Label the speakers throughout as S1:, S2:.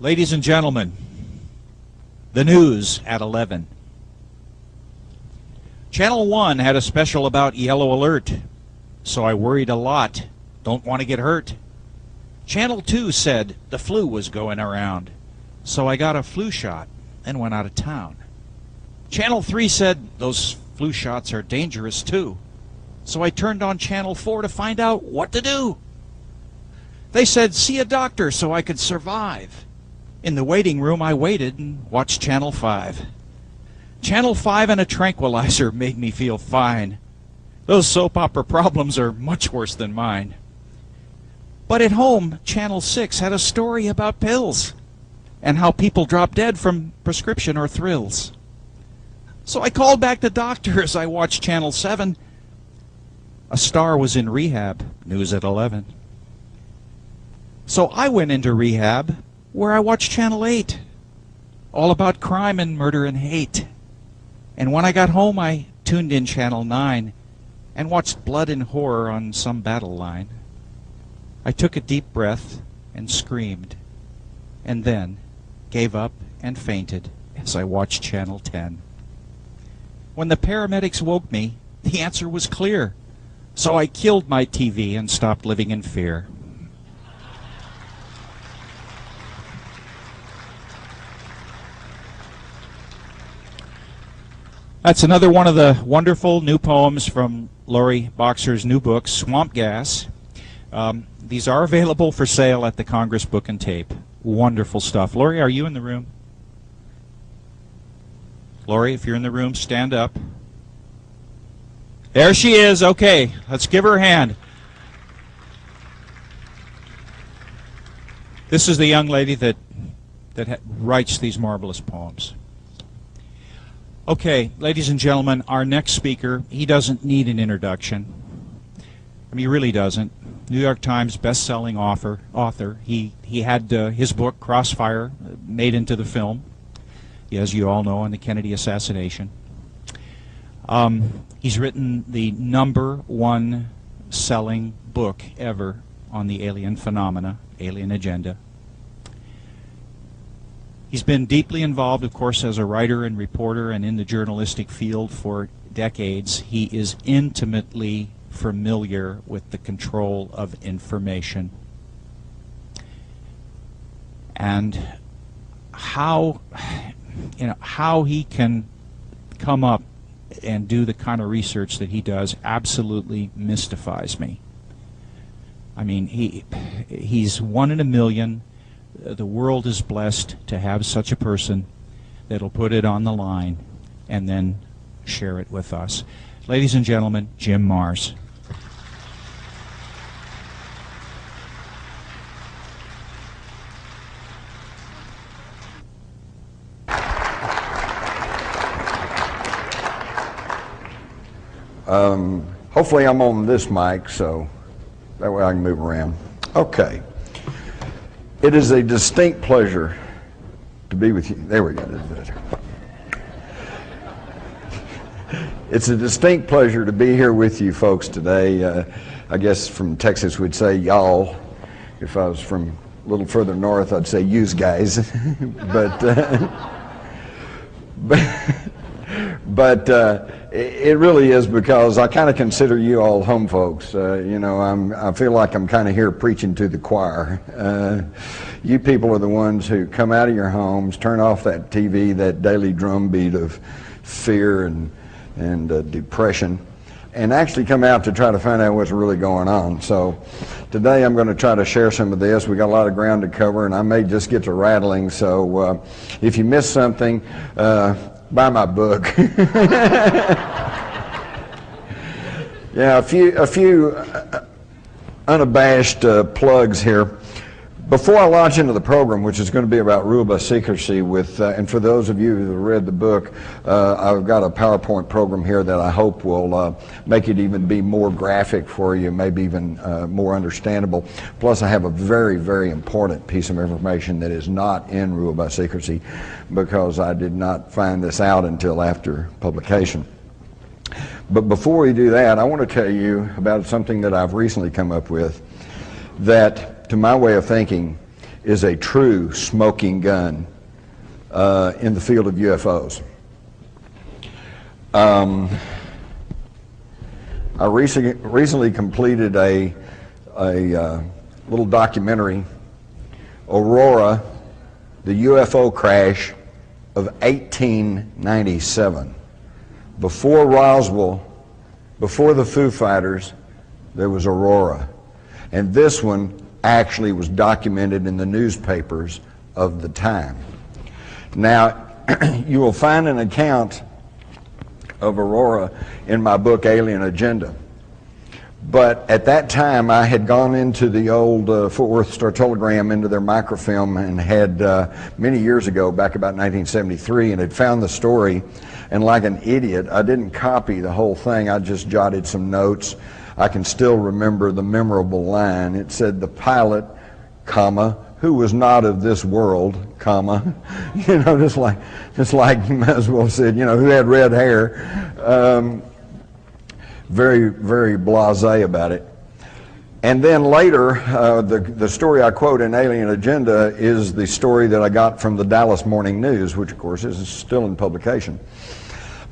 S1: Ladies and gentlemen, the news at 11. Channel 1 had a special about yellow alert, so I worried a lot. Don't want to get hurt. Channel 2 said the flu was going around, so I got a flu shot and went out of town. Channel 3 said those flu shots are dangerous too, so I turned on Channel 4 to find out what to do. They said see a doctor so I could survive. In the waiting room I waited and watched Channel 5. Channel 5 and a tranquilizer made me feel fine. Those soap opera problems are much worse than mine. But at home, Channel 6 had a story about pills and how people drop dead from prescription or thrills. So I called back the doctor as I watched Channel 7. A star was in rehab, news at 11. So I went into rehab, where I watched Channel 8, all about crime and murder and hate. And when I got home, I tuned in Channel 9 and watched blood and horror on some battle line. I took a deep breath and screamed, and then gave up and fainted as I watched Channel 10. When the paramedics woke me, the answer was clear, so I killed my TV and stopped living in fear. That's another one of the wonderful new poems from Lori Boxer's new book, Swamp Gas. These are available for sale at the Congress Book and Tape. Wonderful stuff. Lori, are you in the room? Lori, if you're in the room, stand up. There she is. Okay, let's give her a hand. This is the young lady that writes these marvelous poems. Okay, ladies and gentlemen, our next speaker, he doesn't need an introduction. I mean, he really doesn't. New York Times best-selling author. He had his book, Crossfire, made into the film, as you all know, on the Kennedy assassination. He's written the #1 selling book ever on the alien phenomena, alien agenda. He's been deeply involved, of course, as a writer and reporter and in the journalistic field for decades. He is intimately familiar with the control of information and how he can come up and do the kind of research that he does absolutely mystifies me. I mean, he's one in a million. The world is blessed to have such a person that'll put it on the line and then share it with us. Ladies and gentlemen, Jim Marrs.
S2: Hopefully I'm on this mic, so that way I can move around. Okay. It is a distinct pleasure to be with you. There we go. It's a distinct pleasure to be here with you folks today. I guess from Texas we'd say y'all. If I was from a little further north, I'd say yous guys. But it really is because I kind of consider you all home folks. You know, I feel like I'm kind of here preaching to the choir. You people are the ones who come out of your homes, turn off that TV, that daily drumbeat of fear and depression, and actually come out to try to find out what's really going on. So today I'm going to try to share some of this. We got a lot of ground to cover, and I may just get to rattling. So if you miss something, buy my book. Yeah, a few unabashed plugs here. Before I launch into the program, which is going to be about rule by secrecy, and for those of you who have read the book, I've got a PowerPoint program here that I hope will make it even be more graphic for you, maybe even more understandable. Plus, I have a very, very important piece of information that is not in rule by secrecy because I did not find this out until after publication. But before we do that, I want to tell you about something that I've recently come up with that, to my way of thinking, is a true smoking gun in the field of UFOs. I recently completed a little documentary, Aurora, the UFO crash of 1897. Before Roswell, before the Foo Fighters, there was Aurora. And this one actually was documented in the newspapers of the time. Now, you will find an account of Aurora in my book, Alien Agenda. But at that time, I had gone into the old Fort Worth Star-Telegram, into their microfilm, and had, many years ago, back about 1973, and had found the story. And like an idiot, I didn't copy the whole thing. I just jotted some notes. I can still remember the memorable line. It said, the pilot, comma, who was not of this world, comma, you know, just like you might as well said, you know, who had red hair. Very, very blasé about it. And then later, the story I quote in Alien Agenda is the story that I got from the Dallas Morning News, which of course is still in publication.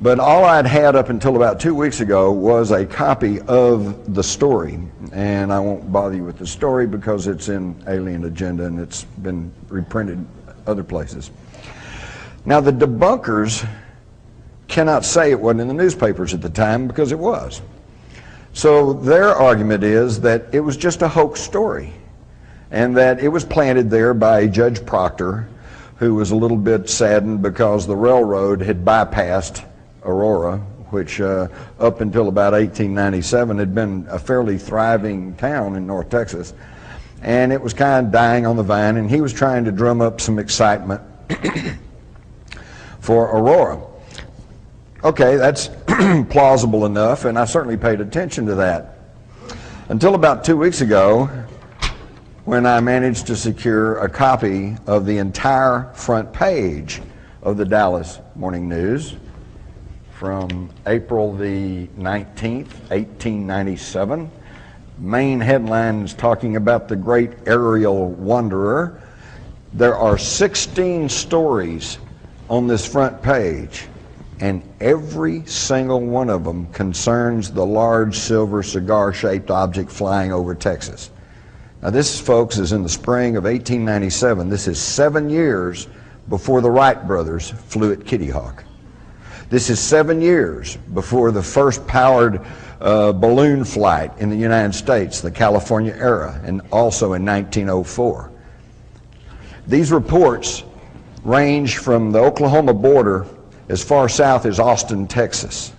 S2: But all I'd had up until about 2 weeks ago was a copy of the story. And I won't bother you with the story because it's in Alien Agenda and it's been reprinted other places. Now, the debunkers cannot say it wasn't in the newspapers at the time, because it was. So their argument is that it was just a hoax story, and that it was planted there by Judge Proctor, who was a little bit saddened because the railroad had bypassed Aurora, which up until about 1897 had been a fairly thriving town in North Texas, and it was kind of dying on the vine, and he was trying to drum up some excitement for Aurora. Okay, that's plausible enough, and I certainly paid attention to that. Until about 2 weeks ago, when I managed to secure a copy of the entire front page of the Dallas Morning News from April the 19th, 1897. Main headlines talking about the great aerial wanderer. There are 16 stories on this front page, and every single one of them concerns the large silver cigar-shaped object flying over Texas. Now this, folks, is in the spring of 1897. This is 7 years before the Wright brothers flew at Kitty Hawk. This is 7 years before the first powered balloon flight in the United States, the California era, and also in 1904. These reports range from the Oklahoma border as far south as Austin, Texas.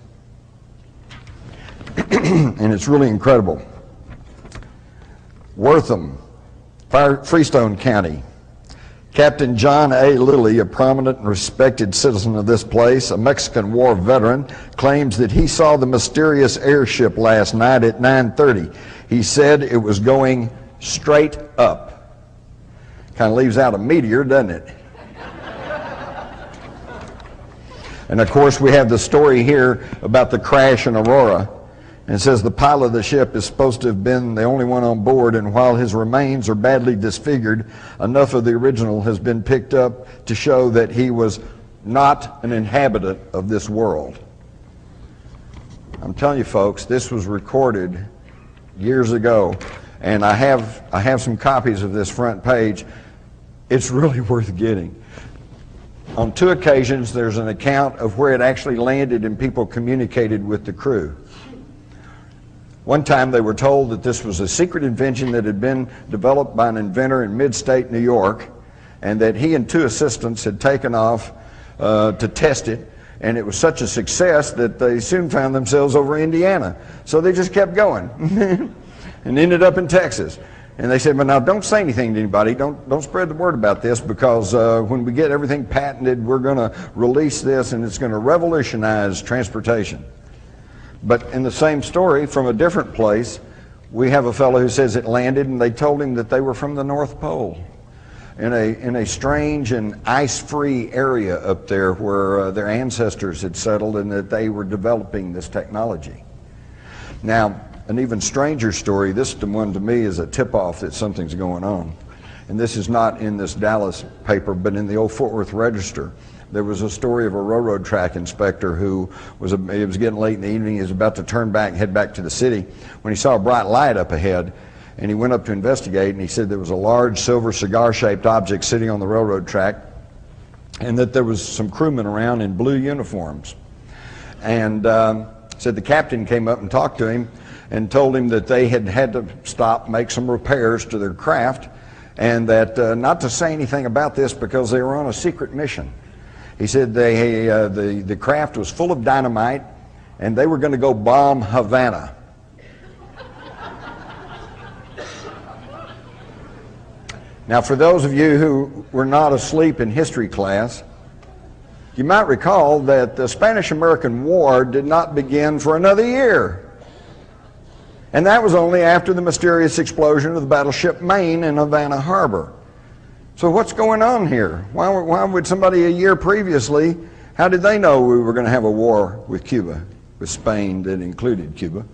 S2: And it's really incredible. Wortham, Freestone County. Captain John A. Lilly, a prominent and respected citizen of this place, a Mexican War veteran, claims that he saw the mysterious airship last night at 9:30. He said it was going straight up. Kind of leaves out a meteor, doesn't it? And of course we have the story here about the crash in Aurora. And it says the pilot of the ship is supposed to have been the only one on board, and while his remains are badly disfigured, enough of the original has been picked up to show that he was not an inhabitant of this world. I'm telling you folks, this was recorded years ago, and I have some copies of this front page. It's really worth getting. On 2 occasions there's an account of where it actually landed and people communicated with the crew. One time they were told that this was a secret invention that had been developed by an inventor in mid-state New York, and that he and 2 assistants had taken off to test it, and it was such a success that they soon found themselves over Indiana. So they just kept going and ended up in Texas. And they said, well, now don't say anything to anybody, don't spread the word about this, because when we get everything patented, we're going to release this and it's going to revolutionize transportation. But in the same story, from a different place, we have a fellow who says it landed and they told him that they were from the North Pole, in a strange and ice-free area up there where their ancestors had settled, and that they were developing this technology. Now, an even stranger story, this one to me is a tip-off that something's going on. and this is not in this Dallas paper, but in the old Fort Worth Register, there was a story of a railroad track inspector who it was getting late in the evening. He was about to turn back, head back to the city, when he saw a bright light up ahead, and he went up to investigate, and he said there was a large silver cigar-shaped object sitting on the railroad track, and that there was some crewmen around in blue uniforms. And said the captain came up and talked to him and told him that they had to stop, make some repairs to their craft, and that not to say anything about this because they were on a secret mission. He said the craft was full of dynamite, and they were going to go bomb Havana. Now, for those of you who were not asleep in history class, you might recall that the Spanish-American War did not begin for another year. And that was only after the mysterious explosion of the battleship Maine in Havana Harbor. So what's going on here? Why would somebody a year previously, how did they know we were going to have a war with Cuba, with Spain that included Cuba?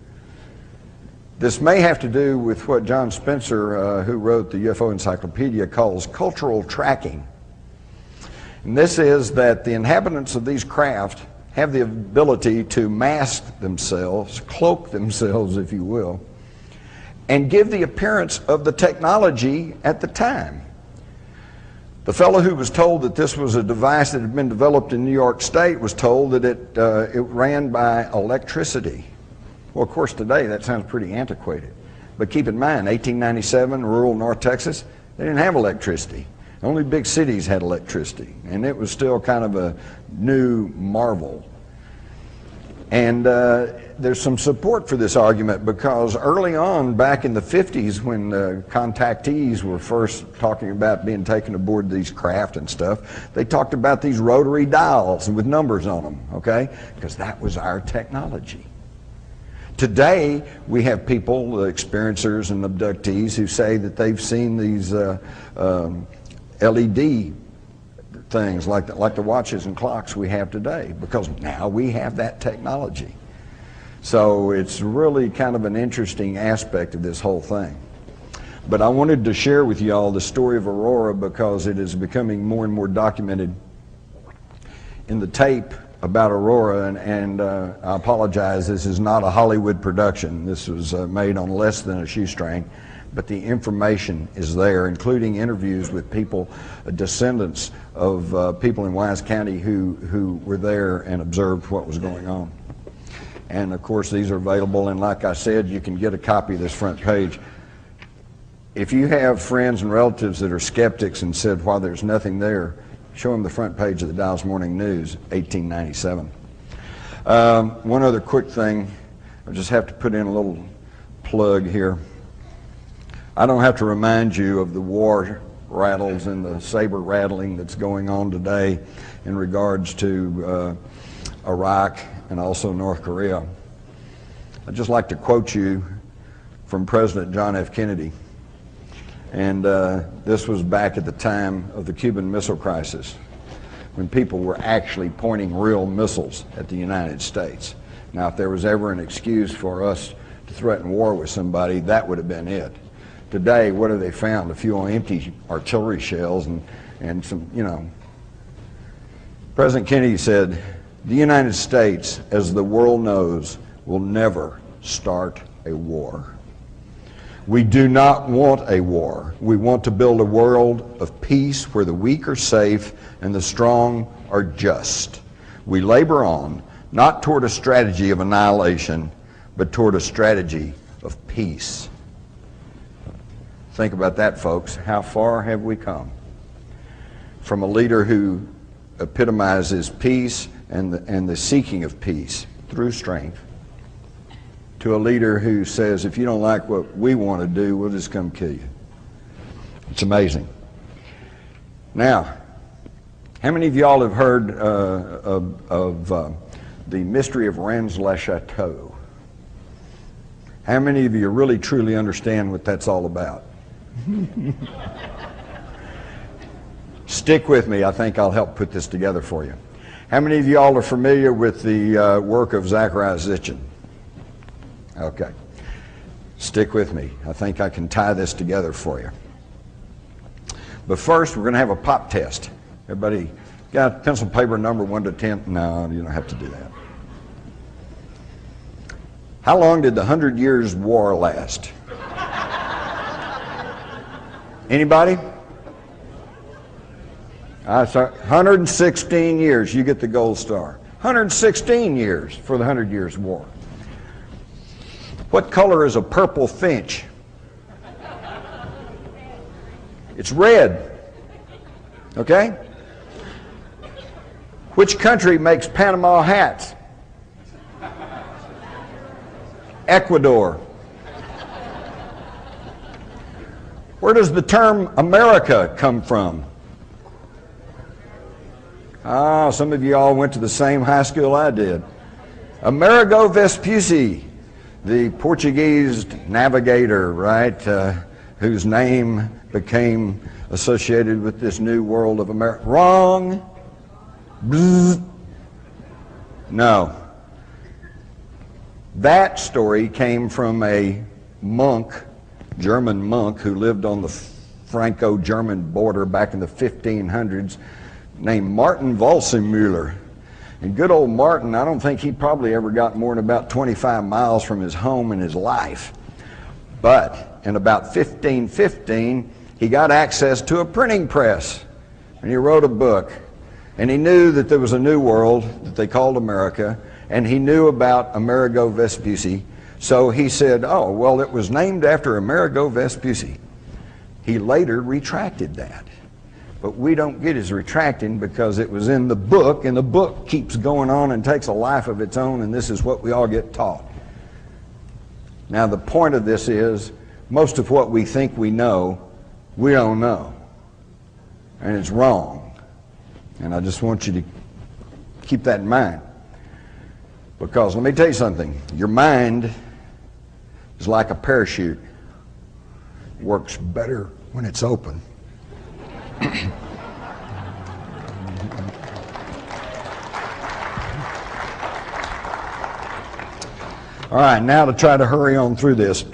S2: This may have to do with what John Spencer, who wrote the UFO Encyclopedia, calls cultural tracking. And this is that the inhabitants of these craft have the ability to mask themselves, cloak themselves, if you will, and give the appearance of the technology at the time. The fellow who was told that this was a device that had been developed in New York State was told that it ran by electricity. Well, of course, today that sounds pretty antiquated. But keep in mind, 1897, rural North Texas, they didn't have electricity. Only big cities had electricity, and it was still kind of a new marvel. And there's some support for this argument because early on, back in the 50s, when contactees were first talking about being taken aboard these craft and stuff, they talked about these rotary dials with numbers on them, okay? Because that was our technology. Today, we have people, experiencers and abductees, who say that they've seen these LED things like the watches and clocks we have today, because now we have that technology. So it's really kind of an interesting aspect of this whole thing. But I wanted to share with you all the story of Aurora because it is becoming more and more documented in the tape about Aurora, and I apologize, this is not a Hollywood production. This was made on less than a shoestring, but the information is there, including interviews with people, descendants of people in Wise County who were there and observed what was going on. And of course these are available, and like I said, you can get a copy of this front page. If you have friends and relatives that are skeptics and said, "Why, there's nothing there," show them the front page of the Dallas Morning News, 1897. One other quick thing, I just have to put in a little plug here. I don't have to remind you of the war rattles and the saber rattling that's going on today in regards to Iraq and also North Korea. I'd just like to quote you from President John F. Kennedy. And this was back at the time of the Cuban Missile Crisis, when people were actually pointing real missiles at the United States. Now, if there was ever an excuse for us to threaten war with somebody, that would have been it. Today, what have they found? A few empty artillery shells and some, you know. President Kennedy said, "The United States, as the world knows, will never start a war. We do not want a war. We want to build a world of peace where the weak are safe and the strong are just. We labor on, not toward a strategy of annihilation, but toward a strategy of peace." Think about that, folks. How far have we come? From a leader who epitomizes peace and the seeking of peace through strength, to a leader who says, if you don't like what we want to do, we'll just come kill you. It's amazing. Now, how many of y'all have heard of the mystery of Rennes-le-Chateau? How many of you really truly understand what that's all about? Stick with me. I think I'll help put this together for you. How many of y'all are familiar with the work of Zecharia Sitchin? Okay. Stick with me. I think I can tie this together for you. But first, we're going to have a pop test. Everybody got pencil paper number 1 to 10? No, you don't have to do that. How long did the 100 Years' War last? Anybody? 116 years. You get the gold star. 116 years for the 100 Years' War. What color is a purple finch? It's red. Okay? Which country makes Panama hats? Ecuador. Where does the term America come from? Ah, some of you all went to the same high school I did. Amerigo Vespucci, the Portuguese navigator, right, whose name became associated with this new world of America. Wrong. Bzz. No. That story came from a monk, German monk, who lived on the Franco-German border back in the 1500s, named Martin Walsemüller. And good old Martin, I don't think he probably ever got more than about 25 miles from his home in his life. But in about 1515, he got access to a printing press, and he wrote a book. And he knew that there was a new world that they called America, and he knew about Amerigo Vespucci. So he said, oh, well, it was named after Amerigo Vespucci. He later retracted that. But we don't get his retracting because it was in the book, and the book keeps going on and takes a life of its own, and this is what we all get taught. Now, the point of this is, most of what we think we know, we don't know. And it's wrong. And I just want you to keep that in mind. Because let me tell you something. Your mind is like a parachute. It works better when it's open. All right, now to try to hurry on through this.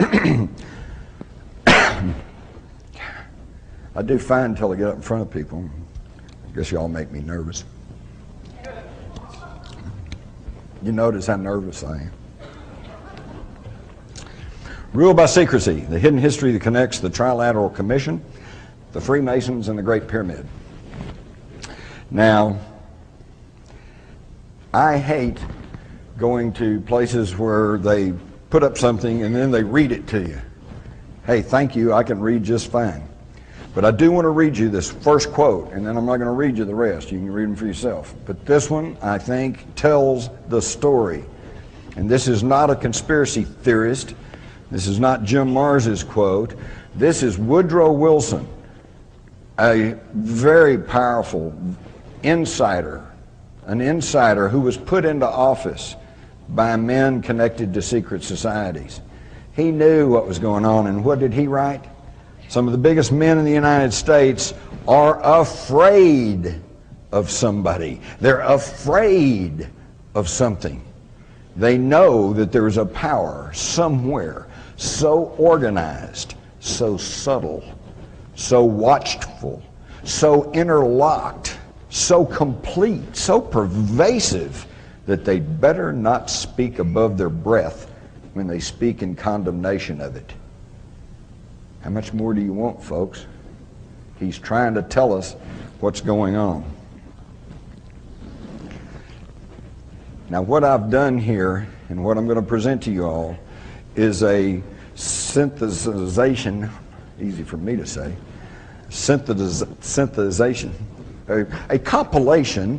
S2: I do fine until I get up in front of people. I guess y'all make me nervous. You notice how nervous I am. Ruled by secrecy, the hidden history that connects the Trilateral Commission, the Freemasons, and the Great Pyramid. Now, I hate going to places where they put up something and then they read it to you. Hey, thank you, I can read just fine. But I do want to read you this first quote, and then I'm not going to read you the rest. You can read them for yourself. But this one, I think, tells the story. And this is not a conspiracy theorist. This is not Jim Mars's quote. This is Woodrow Wilson, a very powerful insider, an insider who was put into office by men connected to secret societies. He knew what was going on, and what did he write? Some of the biggest men in the United States are afraid of somebody. They're afraid of something. They know that there is a power somewhere so organized, so subtle, so watchful, so interlocked, so complete, so pervasive that they'd better not speak above their breath when they speak in condemnation of it. How much more do you want, folks? He's trying to tell us what's going on. Now, what I've done here and what I'm going to present to you all is a synthesization, easy for me to say, synthesization, a compilation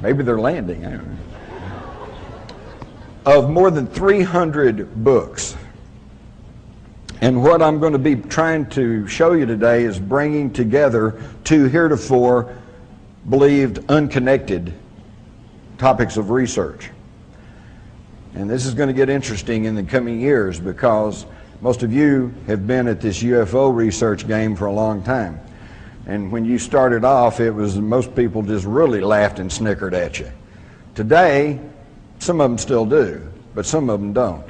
S2: maybe they're landing, I don't know, of more than 300 books. And what I'm going to be trying to show you today is bringing together two heretofore believed unconnected topics of research. And this is going to get interesting in the coming years because most of you have been at this UFO research game for a long time. And when you started off, it was most people just really laughed and snickered at you. Today, some of them still do. but some of them don't.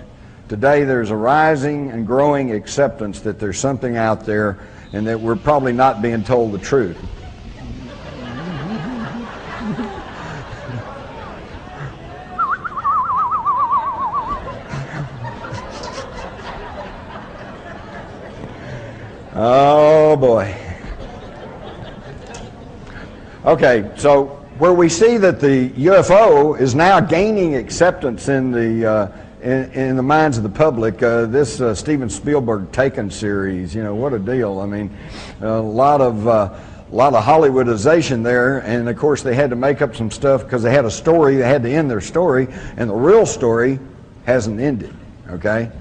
S2: Today there's a rising and growing acceptance that there's something out there and that we're probably not being told the truth. Oh boy. Okay, so where we see that the UFO is now gaining acceptance in the minds of the public, this Steven Spielberg Taken series, you know, what a deal. I mean, a lot of Hollywoodization there, and of course they had to make up some stuff because they had a story, they had to end their story, and the real story hasn't ended, okay?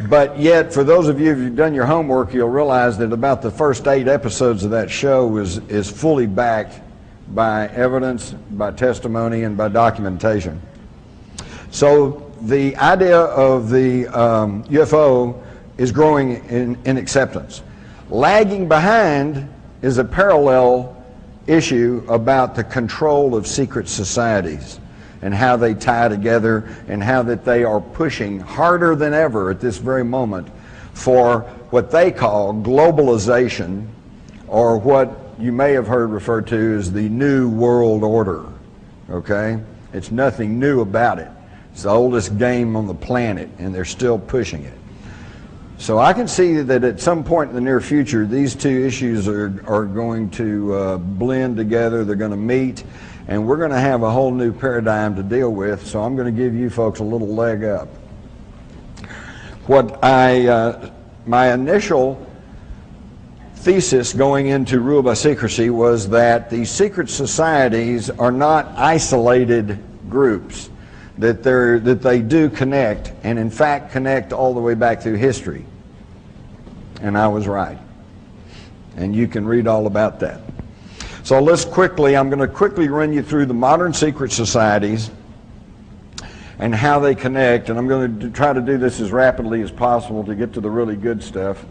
S2: But yet, for those of you who've done your homework, you'll realize that about the first 8 episodes of that show is fully backed by evidence, by testimony, and by documentation. So the idea of the UFO is growing in acceptance. Lagging behind is a parallel issue about the control of secret societies and how they tie together and how that they are pushing harder than ever at this very moment for what they call globalization, or what you may have heard referred to as the New World Order, okay? It's nothing new about it. It's the oldest game on the planet, and they're still pushing it. So I can see that at some point in the near future, these two issues are going to blend together, they're going to meet, and we're going to have a whole new paradigm to deal with, so I'm going to give you folks a little leg up. My initial thesis going into Rule by Secrecy was that the secret societies are not isolated groups, that they do connect, and in fact connect all the way back through history. And I was right. And you can read all about that. So I'm going to quickly run you through the modern secret societies and how they connect, and I'm going to try to do this as rapidly as possible to get to the really good stuff.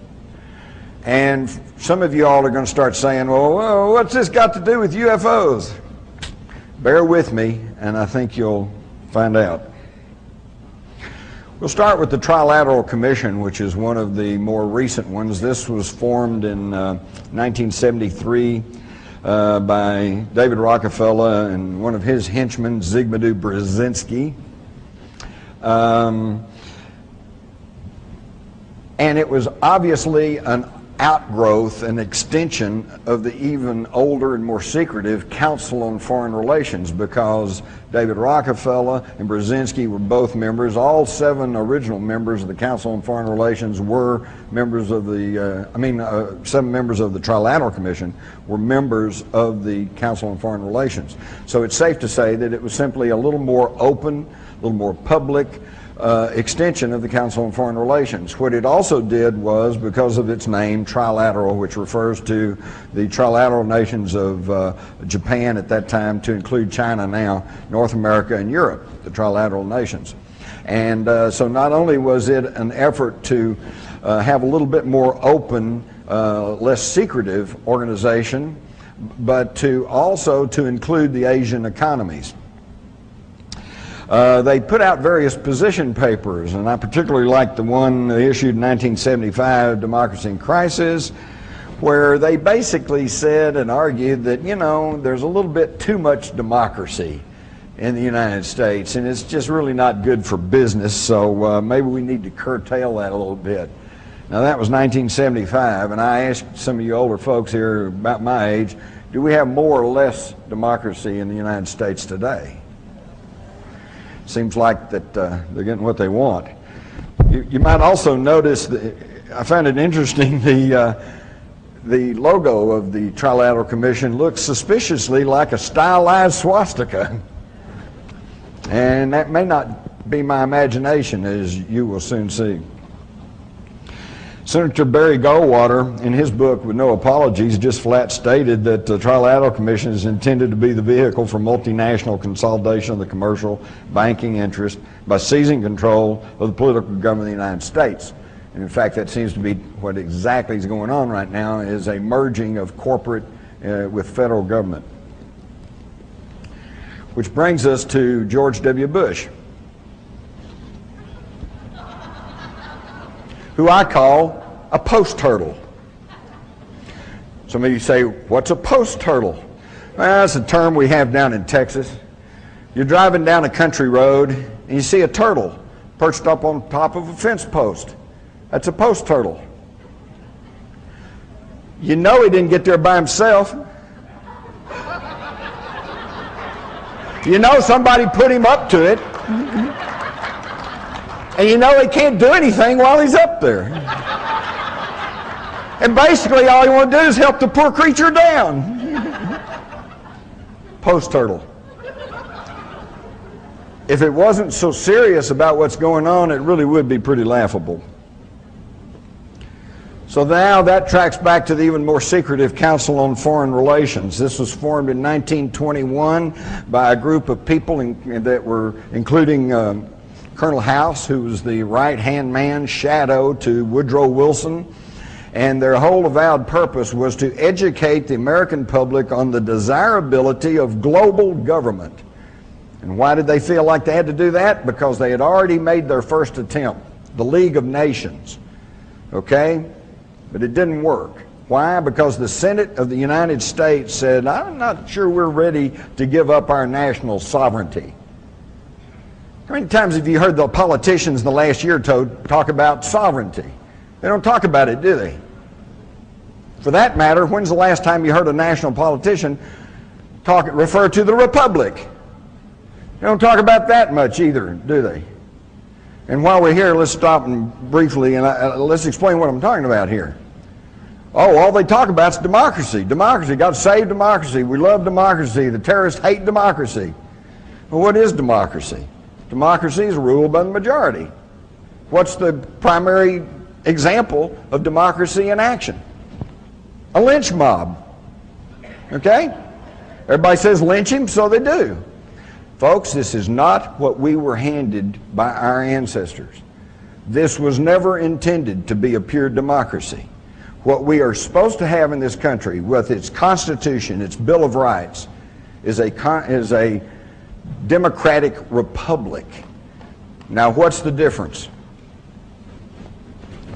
S2: And some of you all are going to start saying, well, what's this got to do with UFOs? Bear with me, and I think you'll find out. We'll start with the Trilateral Commission, which is one of the more recent ones. This was formed in 1973 by David Rockefeller and one of his henchmen, Zygmunt Brzezinski. And it was obviously an outgrowth, an extension of the even older and more secretive Council on Foreign Relations, because David Rockefeller and Brzezinski were both members. All 7 original members of the Council on Foreign Relations were members of the, 7 members of the Trilateral Commission were members of the Council on Foreign Relations. So it's safe to say that it was simply a little more open, a little more public, extension of the Council on Foreign Relations. What it also did was, because of its name, trilateral, which refers to the trilateral nations of Japan at that time, to include China now, North America and Europe, the trilateral nations. And so not only was it an effort to have a little bit more open, less secretive organization, but to also to include the Asian economies. They put out various position papers, and I particularly like the one they issued in 1975, Democracy in Crisis, where they basically said and argued that, you know, there's a little bit too much democracy in the United States, and it's just really not good for business, so maybe we need to curtail that a little bit. Now that was 1975, and I asked some of you older folks here about my age, do we have more or less democracy in the United States today? Seems like that they're getting what they want. You might also notice that I found it interesting, the logo of the Trilateral Commission looks suspiciously like a stylized swastika. And that may not be my imagination, as you will soon see. Senator Barry Goldwater, in his book, With No Apologies, just flat stated that the Trilateral Commission is intended to be the vehicle for multinational consolidation of the commercial banking interest by seizing control of the political government of the United States. And in fact, that seems to be what exactly is going on right now, is a merging of corporate with federal government. Which brings us to George W. Bush. who I call a post turtle. Some of you say, what's a post turtle? Well, that's a term we have down in Texas. You're driving down a country road and you see a turtle perched up on top of a fence post. That's a post turtle. You know he didn't get there by himself. You know somebody put him up to it. And you know he can't do anything while he's up there. And basically all you want to do is help the poor creature down. Post turtle. If it wasn't so serious about what's going on, it really would be pretty laughable. So now that tracks back to the even more secretive Council on Foreign Relations. This was formed in 1921 by a group of people that were including Colonel House, who was the right-hand man, shadow to Woodrow Wilson. And their whole avowed purpose was to educate the American public on the desirability of global government. And why did they feel like they had to do that? Because they had already made their first attempt, the League of Nations. Okay? But it didn't work. Why? Because the Senate of the United States said, I'm not sure we're ready to give up our national sovereignty. How many times have you heard the politicians in the last year or two talk about sovereignty? They don't talk about it, do they? For that matter, when's the last time you heard a national politician refer to the republic? They don't talk about that much either, do they? And while we're here, let's stop and briefly and let's explain what I'm talking about here. Oh, all they talk about is democracy. Democracy. God save democracy. We love democracy. The terrorists hate democracy. Well, what is democracy? Democracy is ruled by the majority. What's the primary example of democracy in action? A lynch mob. Okay? Everybody says lynch him, so they do. Folks, this is not what we were handed by our ancestors. This was never intended to be a pure democracy. What we are supposed to have in this country, with its Constitution, its Bill of Rights, is a democratic republic. Now, what's the difference?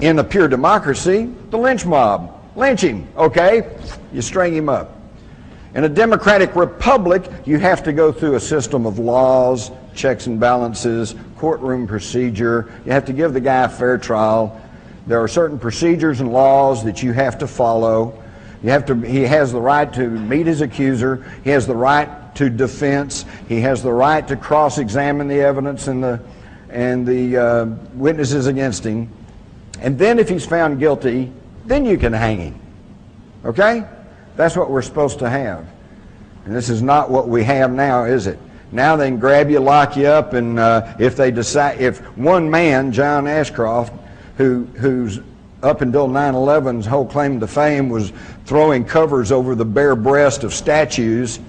S2: In a pure democracy, the lynch mob. Lynch him, okay? You string him up. In a democratic republic, you have to go through a system of laws, checks and balances, courtroom procedure. You have to give the guy a fair trial. There are certain procedures and laws that you have to follow. He has the right to meet his accuser. He has the right to defense. He has the right to cross-examine the evidence and the witnesses against him. And then if he's found guilty, then you can hang him. Okay? That's what we're supposed to have. And this is not what we have now, is it? Now they can grab you, lock you up, and if one man, John Ashcroft, who's up until 9/11's whole claim to fame was throwing covers over the bare breast of statues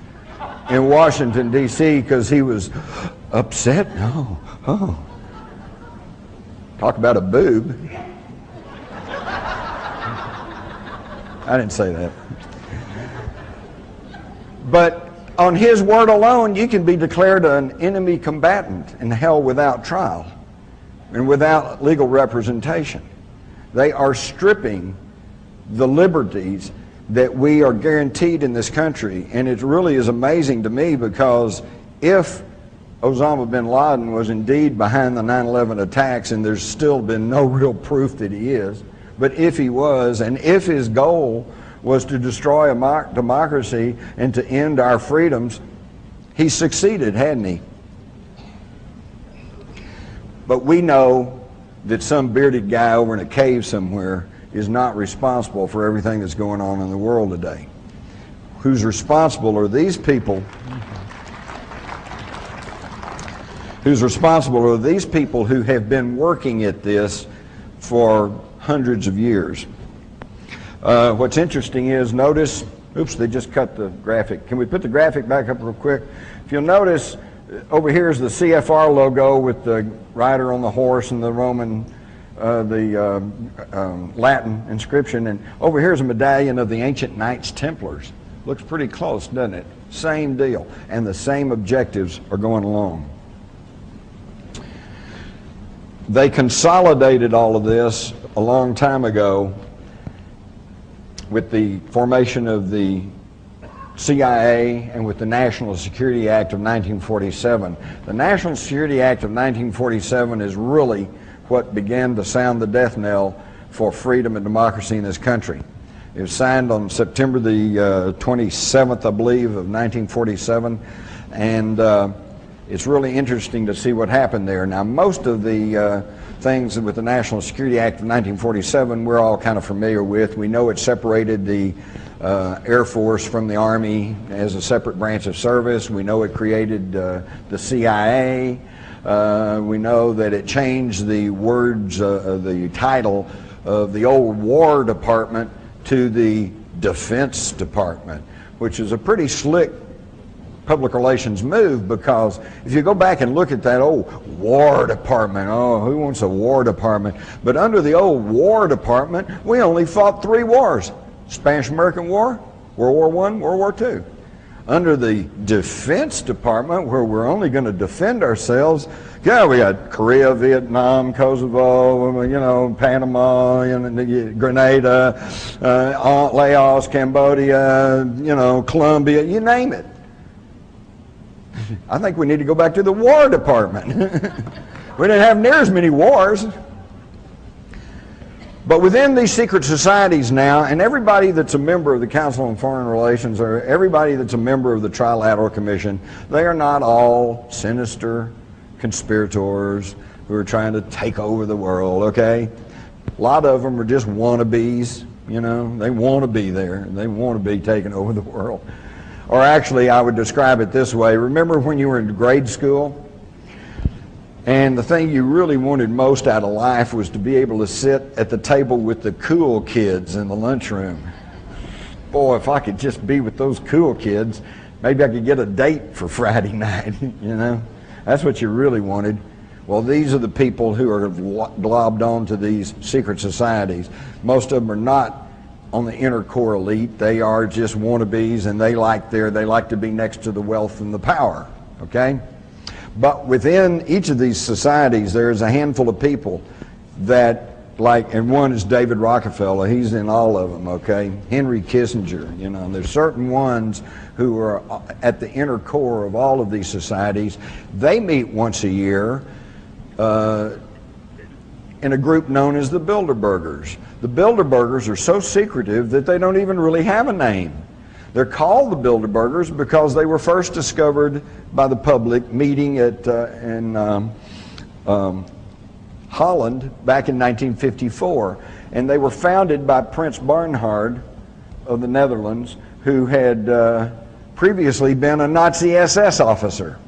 S2: in Washington, D.C. because he was upset. Oh. Talk about a boob. I didn't say that. But on his word alone, you can be declared an enemy combatant and held without trial and without legal representation. They are stripping the liberties that we are guaranteed in this country. And it really is amazing to me, because if Osama bin Laden was indeed behind the 9/11 attacks, and there's still been no real proof that he is, but if he was, and if his goal was to destroy a democracy and to end our freedoms, he succeeded, hadn't he? But we know that some bearded guy over in a cave somewhere is not responsible for everything that's going on in the world today. Who's responsible are these people. Who's responsible are these people who have been working at this for hundreds of years. What's interesting is, notice, oops, they just cut the graphic. Can we put the graphic back up real quick? If you'll notice, over here is the CFR logo with the rider on the horse and the Roman, Latin inscription. And over here is a medallion of the ancient Knights Templars. Looks pretty close, doesn't it? Same deal. And the same objectives are going along. They consolidated all of this a long time ago, with the formation of the CIA and with the National Security Act of 1947. The National Security Act of 1947 is really what began to sound the death knell for freedom and democracy in this country. It was signed on September the 27th, I believe, of 1947, and it's really interesting to see what happened there. Now, most of the things with the National Security Act of 1947 we're all kind of familiar with. We know it separated the Air Force from the Army as a separate branch of service. We know it created the CIA. We know that it changed the words, the title of the old War Department to the Defense Department, which is a pretty slick public relations move, because if you go back and look at that old War Department, oh, who wants a War Department? But under the old War Department, we only fought 3 wars. Spanish-American War, World War I, World War II. Under the Defense Department, where we're only going to defend ourselves, yeah, we had Korea, Vietnam, Kosovo, you know, Panama, Grenada, Laos, Cambodia, you know, Colombia, you name it. I think we need to go back to the War Department. We didn't have near as many wars. But within these secret societies now, and everybody that's a member of the Council on Foreign Relations, or everybody that's a member of the Trilateral Commission, they are not all sinister conspirators who are trying to take over the world, okay? A lot of them are just wannabes, you know. They want to be there. They want to be taking over the world. Or actually, I would describe it this way. Remember when you were in grade school? And the thing you really wanted most out of life was to be able to sit at the table with the cool kids in the lunchroom. Boy, if I could just be with those cool kids, maybe I could get a date for Friday night, you know? That's what you really wanted. Well, these are the people who are globbed onto these secret societies. Most of them are not on the inner core elite. They are just wannabes, and they like to be next to the wealth and the power, okay? But within each of these societies, there's a handful of people that, like, and one is David Rockefeller. He's in all of them, okay? Henry Kissinger, you know. There's certain ones who are at the inner core of all of these societies. They meet once a year in a group known as the Bilderbergers. The Bilderbergers are so secretive that they don't even really have a name. They're called the Bilderbergers because they were first discovered by the public meeting in Holland back in 1954. And they were founded by Prince Bernhard of the Netherlands, who had previously been a Nazi SS officer.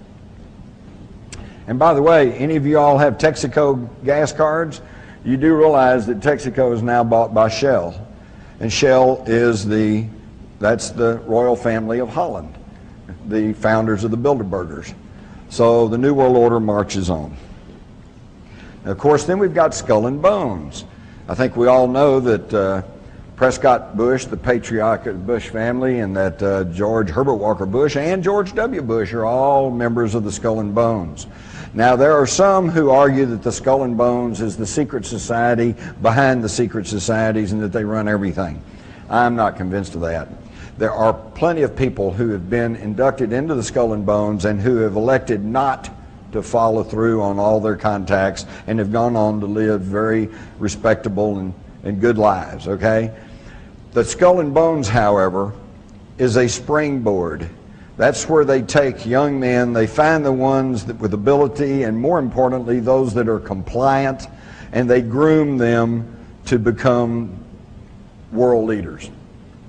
S2: And by the way, any of you all have Texaco gas cards? You do realize that Texaco is now bought by Shell. And Shell is that's the royal family of Holland, the founders of the Bilderbergers. So the New World Order marches on. Now, of course, then we've got Skull and Bones. I think we all know that Prescott Bush, the patriarch of the Bush family, and that George Herbert Walker Bush and George W. Bush are all members of the Skull and Bones. Now, there are some who argue that the Skull and Bones is the secret society behind the secret societies and that they run everything. I'm not convinced of that. There are plenty of people who have been inducted into the Skull and Bones and who have elected not to follow through on all their contacts and have gone on to live very respectable and good lives, okay? The Skull and Bones, however, is a springboard. That's where they take young men, they find the ones that with ability, and more importantly, those that are compliant, and they groom them to become world leaders.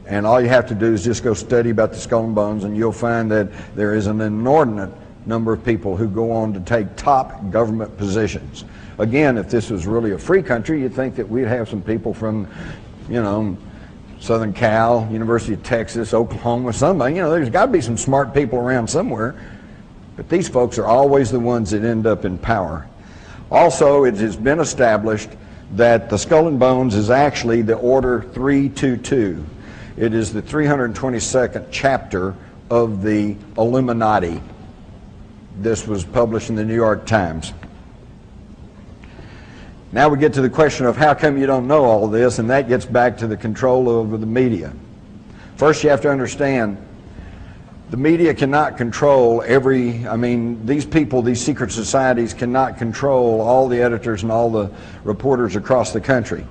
S2: And all you have to do is just go study about the Skull and Bones, and you'll find that there is an inordinate number of people who go on to take top government positions. Again, if this was really a free country, you'd think that we'd have some people from, you know, Southern Cal, University of Texas, Oklahoma, somebody. You know, there's got to be some smart people around somewhere. But these folks are always the ones that end up in power. Also, it has been established that the Skull and Bones is actually the Order 322. It is the 322nd chapter of the Illuminati. This was published in the New York Times. Now we get to the question of how come you don't know all this, and that gets back to the control over the media. First, you have to understand the media cannot control these people, these secret societies cannot control all the editors and all the reporters across the country.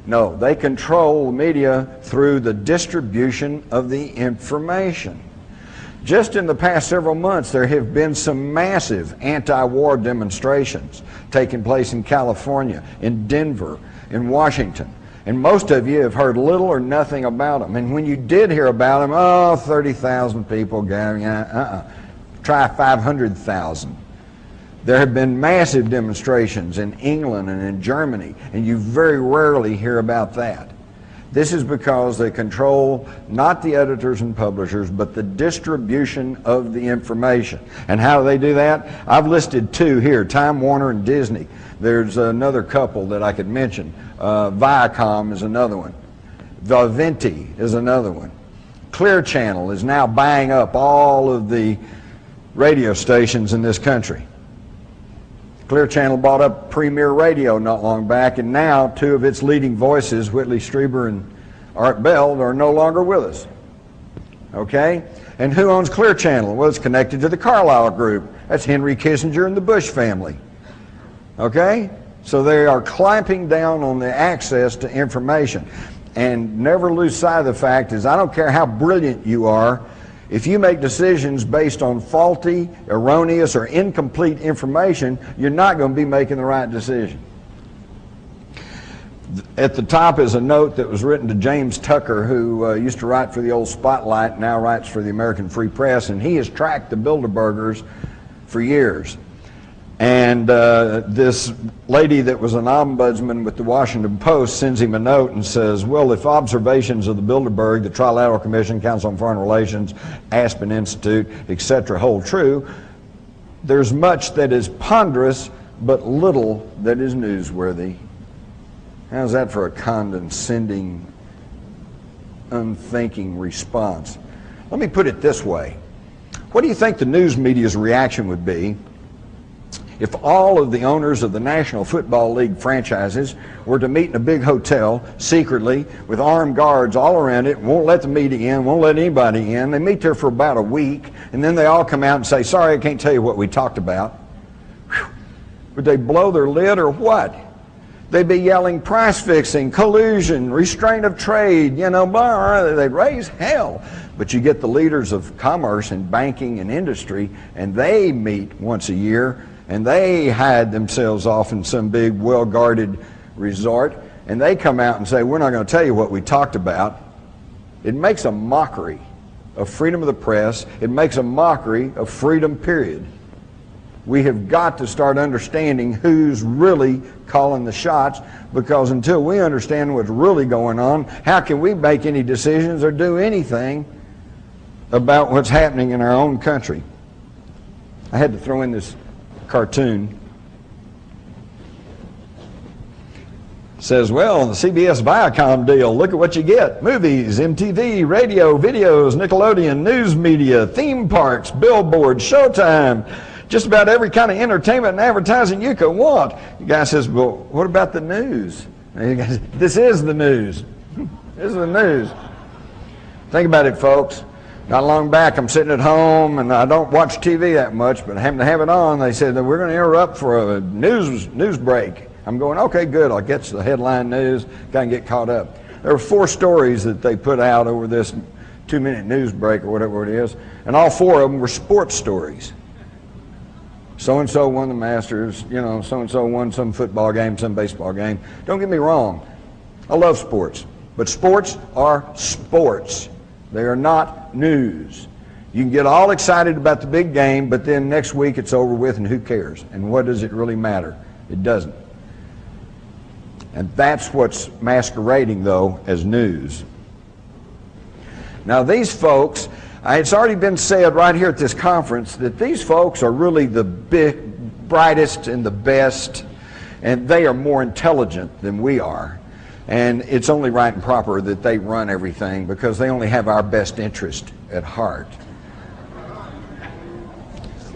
S2: No, they control the media through the distribution of the information. Just in the past several months, there have been some massive anti-war demonstrations taking place in California, in Denver, in Washington. And most of you have heard little or nothing about them. And when you did hear about them, 30,000 people gathering. Try 500,000. There have been massive demonstrations in England and in Germany, and you very rarely hear about that. This is because they control not the editors and publishers, but the distribution of the information. And how do they do that? I've listed two here, Time Warner and Disney. There's another couple that I could mention. Viacom is another one. Vivendi is another one. Clear Channel is now buying up all of the radio stations in this country. Clear Channel bought up Premier Radio not long back, and now two of its leading voices, Whitley Strieber and Art Bell, are no longer with us. Okay? And who owns Clear Channel? Well, it's connected to the Carlyle Group. That's Henry Kissinger and the Bush family. Okay? So they are clamping down on the access to information. And never lose sight of the fact is, I don't care how brilliant you are, if you make decisions based on faulty, erroneous, or incomplete information, you're not going to be making the right decision. At the top is a note that was written to James Tucker, who used to write for the old Spotlight, now writes for the American Free Press, and he has tracked the Bilderbergers for years. And this lady that was an ombudsman with the Washington Post sends him a note and says, well, if observations of the Bilderberg, the Trilateral Commission, Council on Foreign Relations, Aspen Institute, etc. hold true, there's much that is ponderous, but little that is newsworthy. How's that for a condescending, unthinking response? Let me put it this way. What do you think the news media's reaction would be if all of the owners of the National Football League franchises were to meet in a big hotel secretly with armed guards all around it, won't let the media in, won't let anybody in? They meet there for about a week, and then they all come out and say, sorry, I can't tell you what we talked about. Whew. Would they blow their lid or what? They'd be yelling price fixing, collusion, restraint of trade, blah, they'd raise hell. But you get the leaders of commerce and banking and industry, and they meet once a year, and they hide themselves off in some big, well-guarded resort, and they come out and say, we're not going to tell you what we talked about. It makes a mockery of freedom of the press. It makes a mockery of freedom, period. We have got to start understanding who's really calling the shots, because until we understand what's really going on, how can we make any decisions or do anything about what's happening in our own country? I had to throw in this cartoon. Says, well, the CBS Viacom deal, look at what you get. Movies, MTV, radio, videos, Nickelodeon, news media, theme parks, billboards, Showtime, just about every kind of entertainment and advertising you could want. The guy says, well, what about the news? And the guy says, this is the news. This is the news. Think about it, folks. Not long back, I'm sitting at home, and I don't watch TV that much, but I happen to have it on. They said that we're going to interrupt for a news break. I'm going, okay, good. I'll get to the headline news, kind of get caught up. There were 4 stories that they put out over this 2-minute news break or whatever it is, and all 4 of them were sports stories. So-and-so won the Masters, so-and-so won some football game, some baseball game. Don't get me wrong. I love sports, but sports are sports. They are not news. You can get all excited about the big game, but then next week it's over with, and who cares? And what does it really matter? It doesn't. And that's what's masquerading, though, as news. Now, these folks, it's already been said right here at this conference that these folks are really the brightest and the best, and they are more intelligent than we are. And it's only right and proper that they run everything, because they only have our best interest at heart.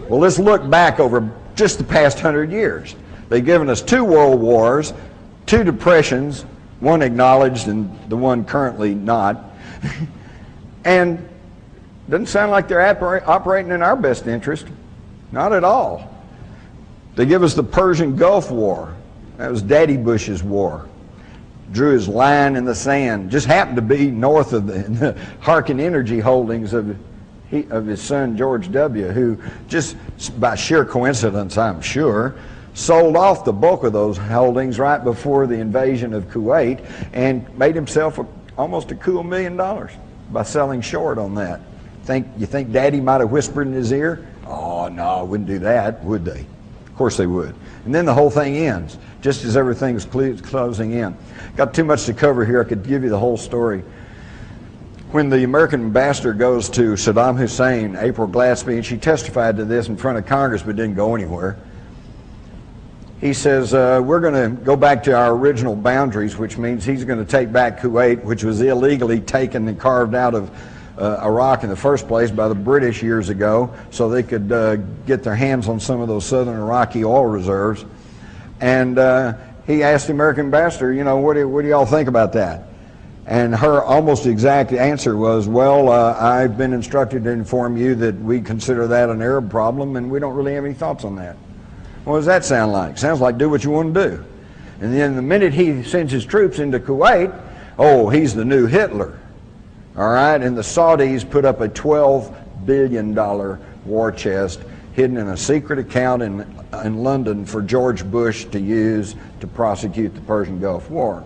S2: Well, let's look back over just the past 100 years. They've given us 2 world wars, 2 depressions, one acknowledged and the one currently not. And doesn't sound like they're operating in our best interest. Not at all. They give us the Persian Gulf War. That was Daddy Bush's war. Drew his line in the sand. Just happened to be north of the Harkin Energy holdings of his son George W., who just by sheer coincidence, I'm sure, sold off the bulk of those holdings right before the invasion of Kuwait and made himself almost a cool $1 million by selling short on that. You think Daddy might have whispered in his ear? Oh, no, wouldn't do that, would they? Of course they would. And then the whole thing ends, just as everything's closing in. Got too much to cover here. I could give you the whole story. When the American ambassador goes to Saddam Hussein, April Glaspie, and she testified to this in front of Congress but didn't go anywhere, he says, we're going to go back to our original boundaries, which means he's going to take back Kuwait, which was illegally taken and carved out of Iraq in the first place by the British years ago, so they could get their hands on some of those southern Iraqi oil reserves. And he asked the American ambassador, you know, what do y'all think about that? And her almost exact answer was, well, I've been instructed to inform you that we consider that an Arab problem and we don't really have any thoughts on that. What does that sound like? Sounds like do what you want to do. And then the minute he sends his troops into Kuwait, oh, he's the new Hitler. All right, and the Saudis put up a $12 billion war chest hidden in a secret account in London for George Bush to use to prosecute the Persian Gulf War.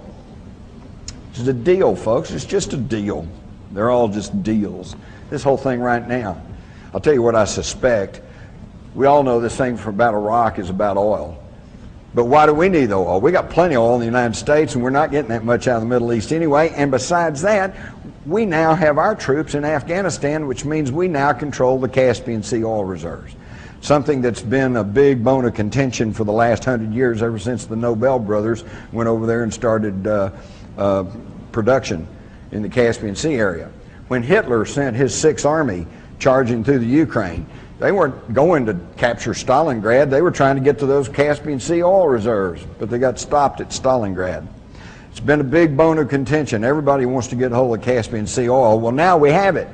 S2: It's a deal, folks. It's just a deal. They're all just deals. This whole thing right now. I'll tell you what I suspect. We all know this thing about Iraq is about oil. But why do we need the oil? We got plenty of oil in the United States, and we're not getting that much out of the Middle East anyway. And besides that, we now have our troops in Afghanistan, which means we now control the Caspian Sea oil reserves. Something that's been a big bone of contention for the last 100 years, ever since the Nobel brothers went over there and started production in the Caspian Sea area. When Hitler sent his Sixth Army charging through the Ukraine, they weren't going to capture Stalingrad. They were trying to get to those Caspian Sea oil reserves, but they got stopped at Stalingrad. It's been a big bone of contention. Everybody wants to get a hold of Caspian Sea oil. Well, now we have it.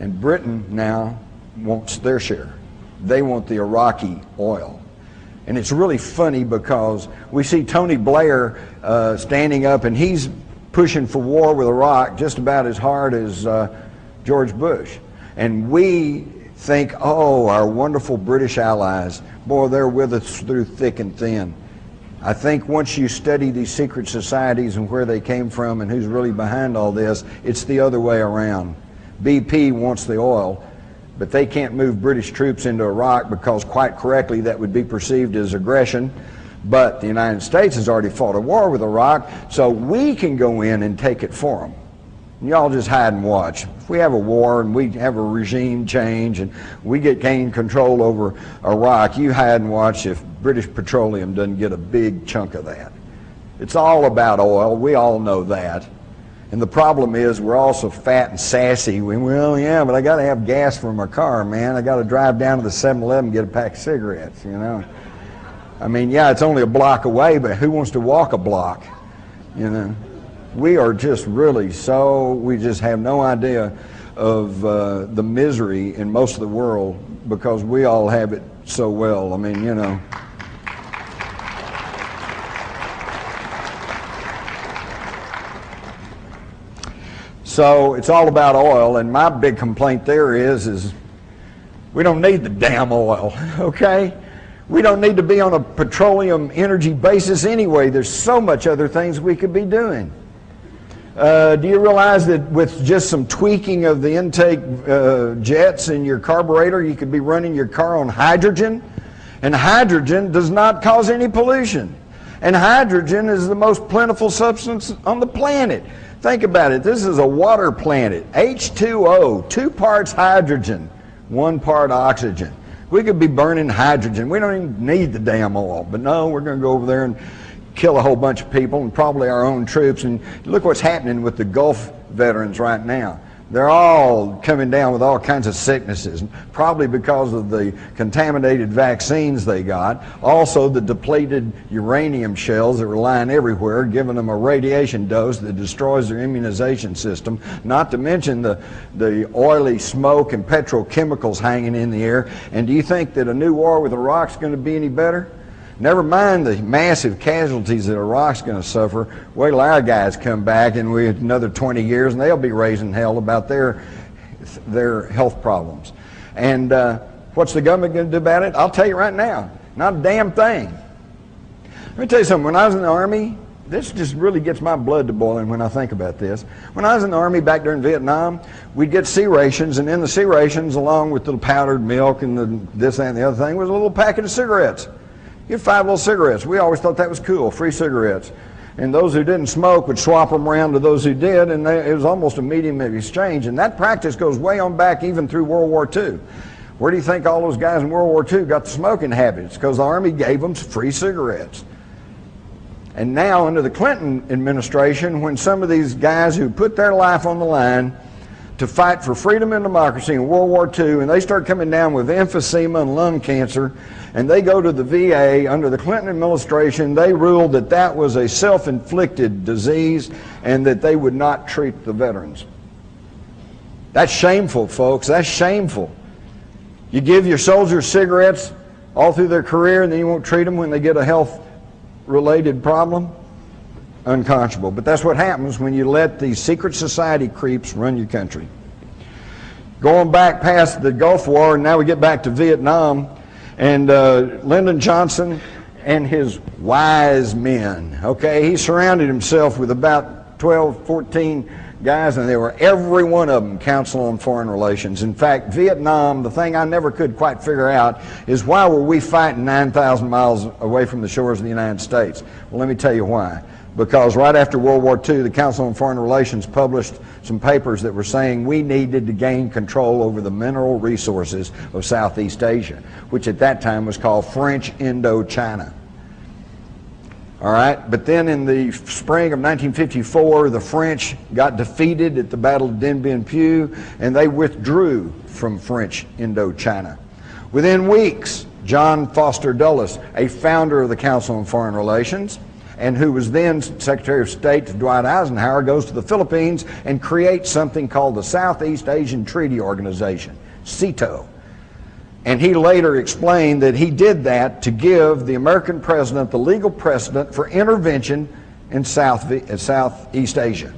S2: And Britain now wants their share. They want the Iraqi oil. And it's really funny because we see Tony Blair standing up, and he's pushing for war with Iraq just about as hard as George Bush. And we think, oh, our wonderful British allies, boy, they're with us through thick and thin. I think once you study these secret societies and where they came from and who's really behind all this, it's the other way around. BP wants the oil, but they can't move British troops into Iraq because, quite correctly, that would be perceived as aggression. But the United States has already fought a war with Iraq, so we can go in and take it for them. Y'all just hide and watch. If we have a war and we have a regime change and we gain control over Iraq, you hide and watch if British Petroleum doesn't get a big chunk of that. It's all about oil. We all know that. And the problem is we're all so fat and sassy. Well, yeah, but I got to have gas for my car, man. I got to drive down to the 7-Eleven and get a pack of cigarettes, you know. I mean, yeah, it's only a block away, but who wants to walk a block, you know? We are just really we just have no idea of the misery in most of the world because we all have it so well. I mean, you know. So it's all about oil, and my big complaint there is we don't need the damn oil, okay? We don't need to be on a petroleum energy basis anyway. There's so much other things we could be doing. Do you realize that with just some tweaking of the intake jets in your carburetor, you could be running your car on hydrogen? And hydrogen does not cause any pollution. And hydrogen is the most plentiful substance on the planet. Think about it. This is a water planet. H2O, 2 parts hydrogen, 1 part oxygen. We could be burning hydrogen. We don't even need the damn oil. But no, we're going to go over there and kill a whole bunch of people and probably our own troops. And look what's happening with the Gulf veterans right now. They're all coming down with all kinds of sicknesses, probably because of the contaminated vaccines they got. Also, the depleted uranium shells that were lying everywhere, giving them a radiation dose that destroys their immunization system, not to mention the oily smoke and petrochemicals hanging in the air. And do you think that a new war with Iraq's going to be any better? Never mind the massive casualties that Iraq's going to suffer. Wait till our guys come back in another 20 years and they'll be raising hell about their health problems. And what's the government going to do about it? I'll tell you right now, not a damn thing. Let me tell you something. When I was in the Army, this just really gets my blood to boiling when I think about this. When I was in the Army back during Vietnam, we'd get C rations, and in the C rations, along with the powdered milk and this, that, and the other thing, was a little packet of cigarettes. Get 5 little cigarettes. We always thought that was cool, free cigarettes. And those who didn't smoke would swap them around to those who did, and it was almost a medium of exchange. And that practice goes way on back even through World War II. Where do you think all those guys in World War II got the smoking habits? Because the Army gave them free cigarettes. And now under the Clinton administration, when some of these guys who put their life on the line to fight for freedom and democracy in World War II, and they start coming down with emphysema and lung cancer, and they go to the VA under the Clinton administration, they ruled that that was a self-inflicted disease and that they would not treat the veterans. That's shameful, folks. That's shameful. You give your soldiers cigarettes all through their career and then you won't treat them when they get a health-related problem? Unconscionable. But that's what happens when you let these secret society creeps run your country. Going back past the Gulf War, and now we get back to Vietnam, and Lyndon Johnson and his wise men, okay, he surrounded himself with about 12, 14 guys, and they were every one of them Council on Foreign Relations. In fact, Vietnam, the thing I never could quite figure out is why were we fighting 9,000 miles away from the shores of the United States? Well, let me tell you why. Because right after World War II, the Council on Foreign Relations published some papers that were saying we needed to gain control over the mineral resources of Southeast Asia, which at that time was called French Indochina. All right, but then in the spring of 1954, the French got defeated at the Battle of Dien Bien Phu, and they withdrew from French Indochina. Within weeks, John Foster Dulles, a founder of the Council on Foreign Relations, and who was then Secretary of State to Dwight Eisenhower, goes to the Philippines and creates something called the Southeast Asian Treaty Organization, SEATO. And he later explained that he did that to give the American president the legal precedent for intervention in Southeast Asia.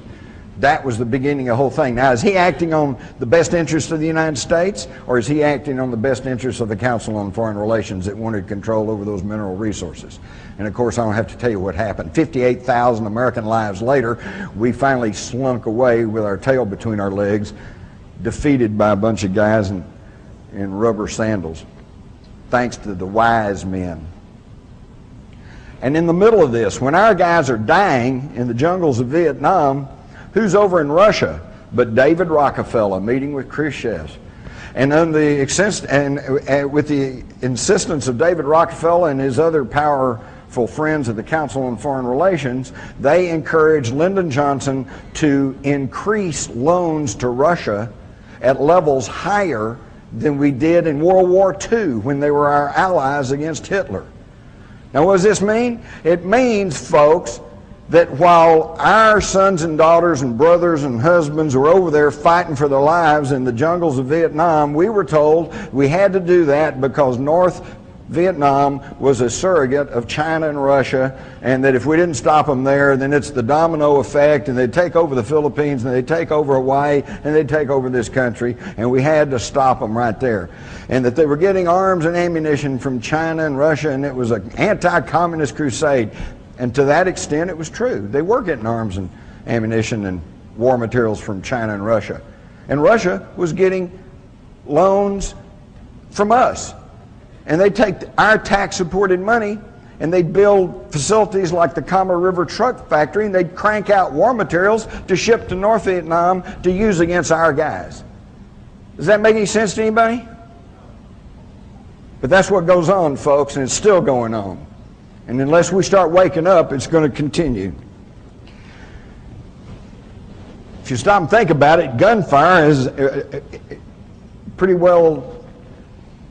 S2: That was the beginning of the whole thing. Now, is he acting on the best interest of the United States, or is he acting on the best interest of the Council on Foreign Relations that wanted control over those mineral resources? And of course, I don't have to tell you what happened. 58,000 American lives later, we finally slunk away with our tail between our legs, defeated by a bunch of guys in rubber sandals, thanks to the wise men. And in the middle of this, when our guys are dying in the jungles of Vietnam, who's over in Russia but David Rockefeller meeting with Khrushchev? And with the insistence of David Rockefeller and his other powerful friends of the Council on Foreign Relations, they encouraged Lyndon Johnson to increase loans to Russia at levels higher than we did in World War II when they were our allies against Hitler. Now, what does this mean? It means, folks, that while our sons and daughters and brothers and husbands were over there fighting for their lives in the jungles of Vietnam, we were told we had to do that because North Vietnam was a surrogate of China and Russia, and that if we didn't stop them there, then it's the domino effect, and they'd take over the Philippines, and they'd take over Hawaii, and they'd take over this country, and we had to stop them right there. And that they were getting arms and ammunition from China and Russia, and it was an anti-communist crusade. And to that extent, it was true. They were getting arms and ammunition and war materials from China and Russia. And Russia was getting loans from us. And they take our tax-supported money and they'd build facilities like the Kama River Truck Factory, and they'd crank out war materials to ship to North Vietnam to use against our guys. Does that make any sense to anybody? But that's what goes on, folks, and it's still going on. And unless we start waking up, it's going to continue. If you stop and think about it, gunfire is pretty well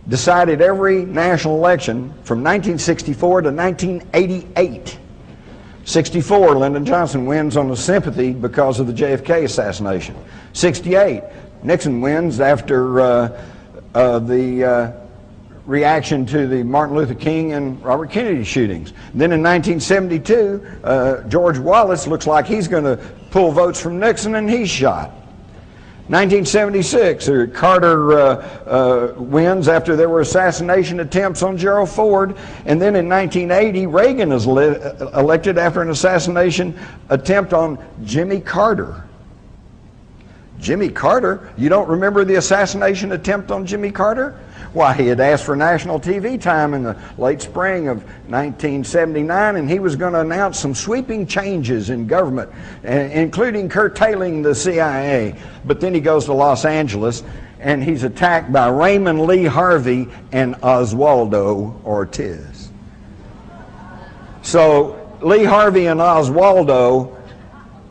S2: decided every national election from 1964 to 1988. 64, Lyndon Johnson wins on the sympathy because of the JFK assassination. 68, Nixon wins after the reaction to the Martin Luther King and Robert Kennedy shootings. Then in 1972, George Wallace looks like he's going to pull votes from Nixon, and he's shot. 1976, Carter wins after there were assassination attempts on Gerald Ford, and then in 1980, Reagan is elected after an assassination attempt on Jimmy Carter. Jimmy Carter? You don't remember the assassination attempt on Jimmy Carter? Why, he had asked for national TV time in the late spring of 1979, and he was going to announce some sweeping changes in government, including curtailing the CIA. But then he goes to Los Angeles, and he's attacked by Raymond Lee Harvey and Oswaldo Ortiz. So Lee Harvey and Oswaldo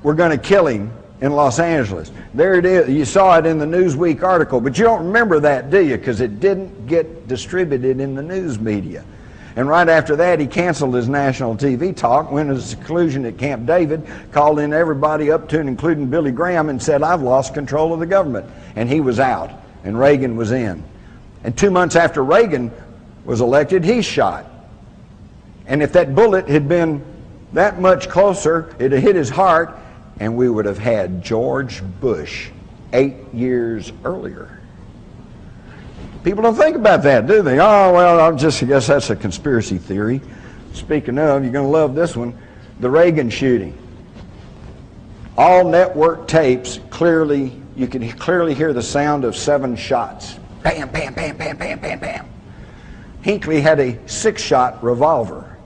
S2: were going to kill him in Los Angeles. There it is. You saw it in the Newsweek article, but you don't remember that, do you? Because it didn't get distributed in the news media. And right after that, he canceled his national TV talk, went to seclusion at Camp David, called in everybody up to and including Billy Graham, and said, "I've lost control of the government." And he was out, and Reagan was in. And 2 months after Reagan was elected, he's shot. And if that bullet had been that much closer, it had hit his heart, and we would have had George Bush 8 years earlier. People don't think about that, do they? Oh, well, I guess that's a conspiracy theory. Speaking of, you're going to love this one, the Reagan shooting. All network tapes, you can clearly hear the sound of 7 shots. Bam, bam, bam, bam, bam, bam, bam. Hinckley had a 6-shot revolver.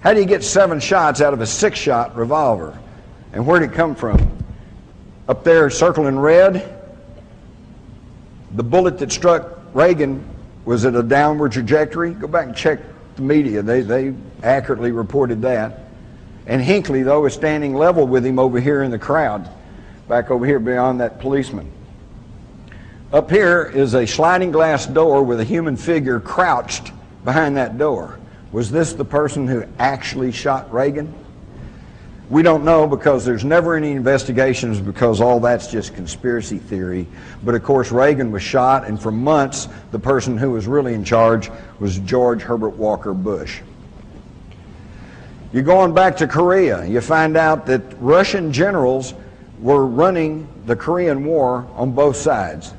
S2: How do you get 7 shots out of a 6-shot revolver? And where'd it come from? Up there circling red, the bullet that struck Reagan was at a downward trajectory. Go back and check the media. They accurately reported that. And Hinckley, though, is standing level with him over here in the crowd, back over here beyond that policeman. Up here is a sliding glass door with a human figure crouched behind that door. Was this the person who actually shot Reagan? We don't know, because there's never any investigations, because all that's just conspiracy theory. But of course Reagan was shot, and for months the person who was really in charge was George Herbert Walker Bush. You're going back to Korea, you find out that Russian generals were running the Korean War on both sides.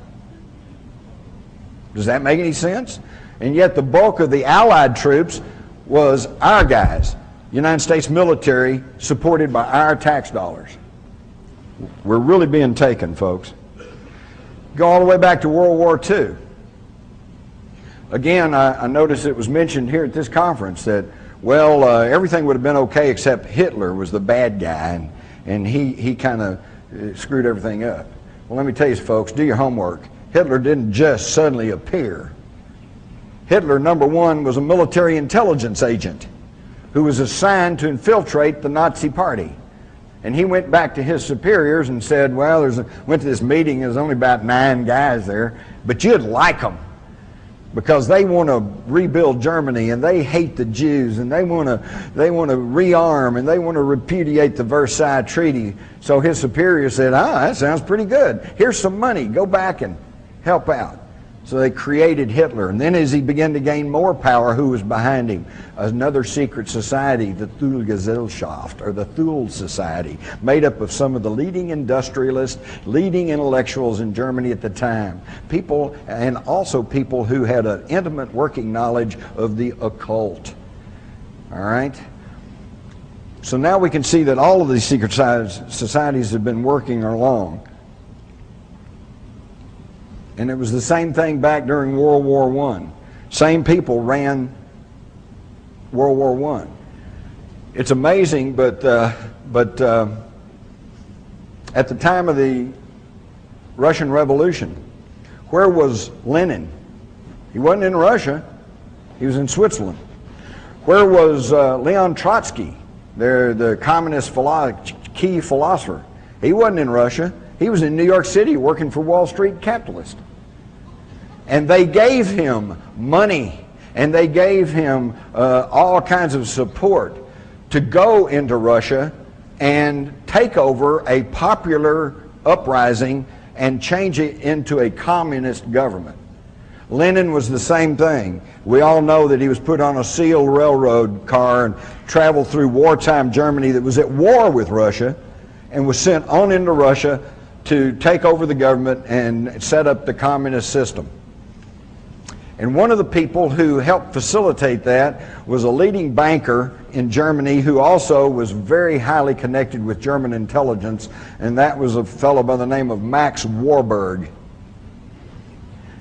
S2: Does that make any sense? And yet the bulk of the Allied troops was our guys. United States military supported by our tax dollars. We're really being taken, folks. Go all the way back to World War II. Again, I noticed it was mentioned here at this conference that, well, everything would have been okay except Hitler was the bad guy, and he kind of screwed everything up. Well, let me tell you, folks, do your homework. Hitler didn't just suddenly appear. Hitler, number one, was a military intelligence agent who was assigned to infiltrate the Nazi Party. And he went back to his superiors and said, well, went to this meeting, there's only about 9 guys there, but you'd like them, because they want to rebuild Germany, and they hate the Jews, and they want to rearm, and they want to repudiate the Versailles Treaty. So his superior said, that sounds pretty good. Here's some money, go back and help out. So they created Hitler. And then as he began to gain more power, who was behind him? Another secret society, the Thule-Gesellschaft, or the Thule Society, made up of some of the leading industrialists, leading intellectuals in Germany at the time. People, and also people who had an intimate working knowledge of the occult. All right? So now we can see that all of these secret societies have been working along. And it was the same thing back during World War I. Same people ran World War I. It's amazing, but at the time of the Russian Revolution, where was Lenin? He wasn't in Russia. He was in Switzerland. Where was Leon Trotsky, the communist key philosopher? He wasn't in Russia. He was in New York City working for Wall Street capitalists. And they gave him money, and they gave him all kinds of support to go into Russia and take over a popular uprising and change it into a communist government. Lenin was the same thing. We all know that he was put on a sealed railroad car and traveled through wartime Germany that was at war with Russia and was sent on into Russia to take over the government and set up the communist system. And one of the people who helped facilitate that was a leading banker in Germany who also was very highly connected with German intelligence, and that was a fellow by the name of Max Warburg.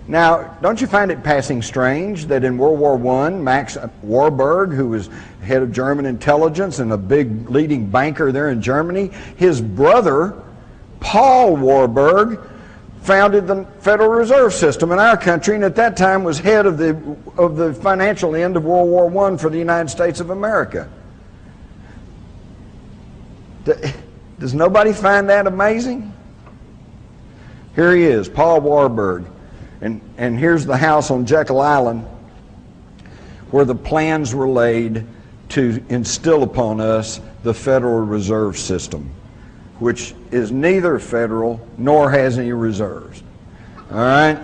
S2: Now, don't you find it passing strange that in World War I, Max Warburg, who was head of German intelligence and a big leading banker there in Germany, his brother, Paul Warburg, founded the Federal Reserve System in our country, and at that time was head of the financial end of World War I for the United States of America. Does nobody find that amazing? Here he is, Paul Warburg. And here's the house on Jekyll Island where the plans were laid to instill upon us the Federal Reserve System, which is neither federal nor has any reserves. All right?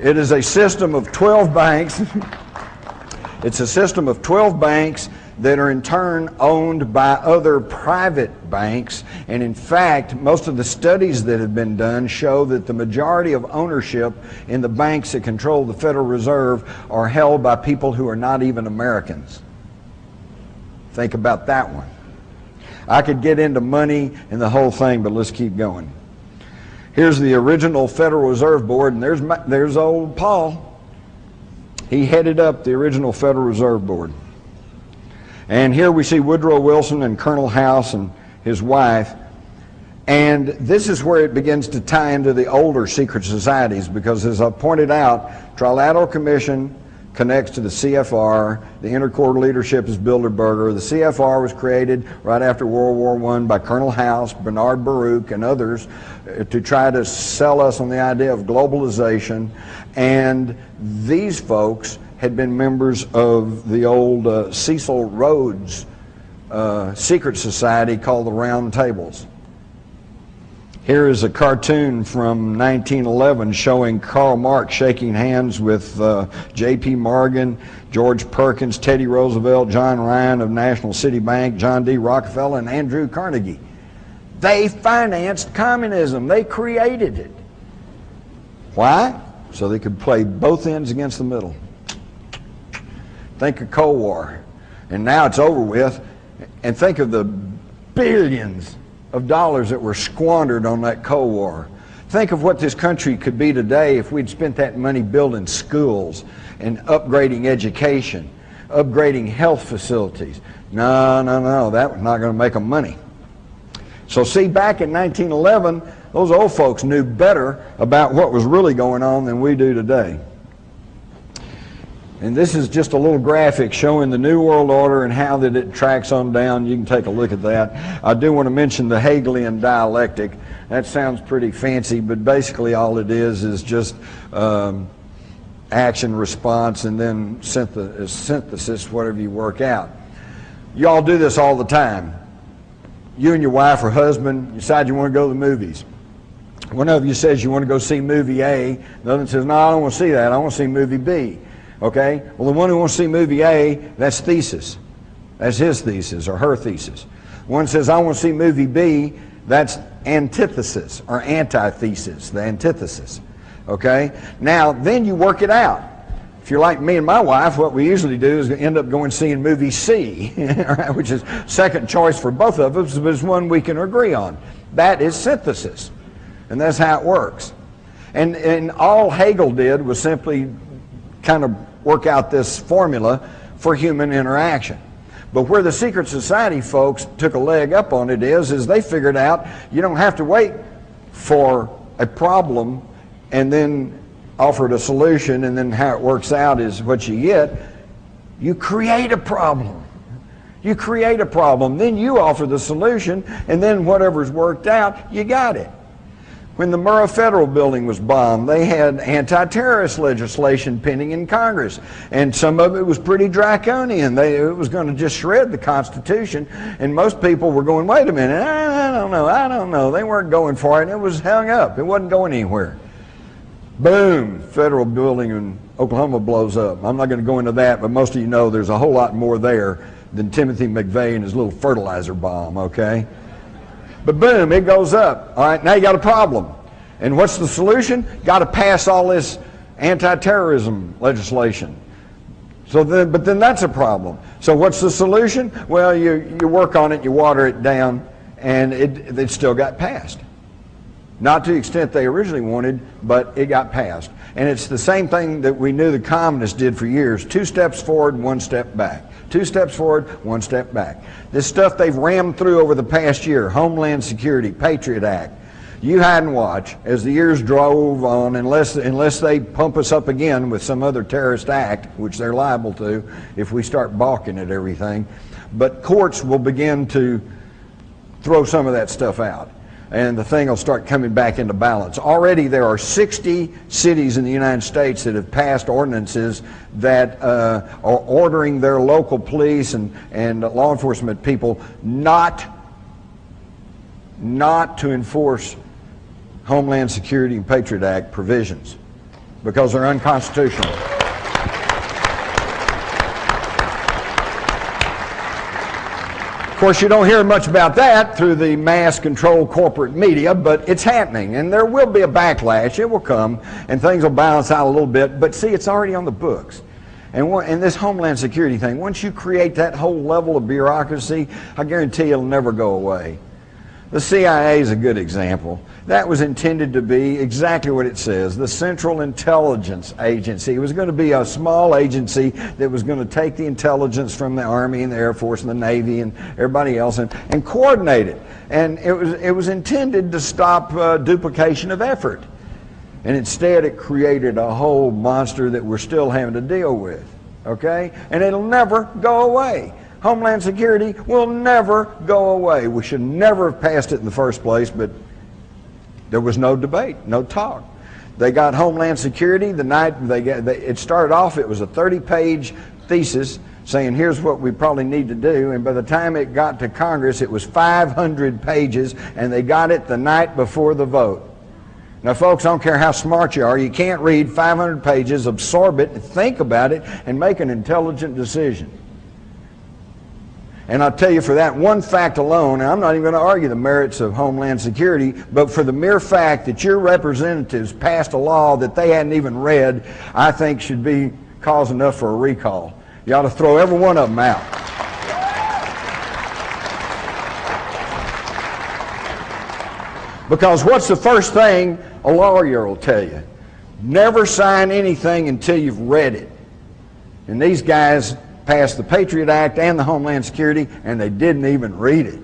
S2: It is a system of 12 banks. It's a system of 12 banks that are in turn owned by other private banks. And in fact, most of the studies that have been done show that the majority of ownership in the banks that control the Federal Reserve are held by people who are not even Americans. Think about that one. I could get into money and the whole thing, but let's keep going. Here's the original Federal Reserve Board, and there's old Paul. He headed up the original Federal Reserve Board. And here we see Woodrow Wilson and Colonel House and his wife. And this is where it begins to tie into the older secret societies, because as I pointed out, Trilateral Commission connects to the CFR. The Interquarter leadership is Bilderberger. The CFR was created right after World War I by Colonel House, Bernard Baruch, and others to try to sell us on the idea of globalization. And these folks had been members of the old Cecil Rhodes secret society called the Round Tables. Here is a cartoon from 1911 showing Karl Marx shaking hands with J.P. Morgan, George Perkins, Teddy Roosevelt, John Ryan of National City Bank, John D. Rockefeller, and Andrew Carnegie. They financed communism. They created it. Why? So they could play both ends against the middle. Think of Cold War, and now it's over with, and think of the billions of dollars that were squandered on that Cold War. Think of what this country could be today if we'd spent that money building schools and upgrading education, upgrading health facilities. No, that was not going to make them money. So see, back in 1911, those old folks knew better about what was really going on than we do today. And this is just a little graphic showing the New World Order and how that it tracks on down. You can take a look at that. I do want to mention the Hegelian dialectic. That sounds pretty fancy, but basically all it is just action, response, and then synthesis, whatever you work out. You all do this all the time. You and your wife or husband decide you want to go to the movies. One of you says you want to go see movie A. The other says, no, I don't want to see that. I want to see movie B. Okay? Well, the one who wants to see movie A, that's thesis. That's his thesis or her thesis. One says, I want to see movie B, that's antithesis or antithesis, the antithesis. Okay? Now, then you work it out. If you're like me and my wife, what we usually do is end up going seeing movie C, which is second choice for both of us, but it's one we can agree on. That is synthesis. And that's how it works. And all Hegel did was simply kind of work out this formula for human interaction. But where the secret society folks took a leg up on it is they figured out you don't have to wait for a problem and then offered a solution, and then how it works out is what you get. You create a problem. You create a problem, then you offer the solution, and then whatever's worked out, you got it. When the Murrah Federal Building was bombed, they had anti-terrorist legislation pending in Congress, and some of it was pretty draconian. It was going to just shred the Constitution, and most people were going, wait a minute, I don't know. They weren't going for it, and it was hung up. It wasn't going anywhere. Boom, federal building in Oklahoma blows up. I'm not going to go into that, but most of you know there's a whole lot more there than Timothy McVeigh and his little fertilizer bomb, okay? But boom, it goes up. All right, now you got a problem. And what's the solution? Got to pass all this anti-terrorism legislation. But then that's a problem. So what's the solution? Well, you work on it, you water it down, and it still got passed. Not to the extent they originally wanted, but it got passed. And it's the same thing that we knew the communists did for years. 2 steps forward, 1 step back. 2 steps forward, 1 step back. This stuff they've rammed through over the past year, Homeland Security, Patriot Act. You hide and watch as the years drove on, unless they pump us up again with some other terrorist act, which they're liable to if we start balking at everything. But courts will begin to throw some of that stuff out, and the thing will start coming back into balance. Already there are 60 cities in the United States that have passed ordinances that are ordering their local police and law enforcement people not to enforce Homeland Security and Patriot Act provisions because they're unconstitutional. Of course, you don't hear much about that through the mass-controlled corporate media, but it's happening, and there will be a backlash. It will come, and things will balance out a little bit, but see, it's already on the books. And this Homeland Security thing, once you create that whole level of bureaucracy, I guarantee it'll never go away. The CIA is a good example. That was intended to be exactly what it says, the Central Intelligence Agency. It was going to be a small agency that was going to take the intelligence from the Army and the Air Force and the Navy and everybody else and coordinate it. And it was intended to stop duplication of effort. And instead it created a whole monster that we're still having to deal with, okay? And it'll never go away. Homeland Security will never go away. We should never have passed it in the first place, but there was no debate, no talk. They got Homeland Security the night it started off. It was a 30-page thesis saying here's what we probably need to do, and by the time it got to Congress it was 500 pages, and they got it the night before the vote. Now folks, I don't care how smart you are, you can't read 500 pages, absorb it, think about it, and make an intelligent decision. And I'll tell you, for that one fact alone, and I'm not even going to argue the merits of Homeland Security, but for the mere fact that your representatives passed a law that they hadn't even read, I think should be cause enough for a recall. You ought to throw every one of them out. Because what's the first thing a lawyer will tell you? Never sign anything until you've read it. And these guys passed the Patriot Act and the Homeland Security, and they didn't even read it.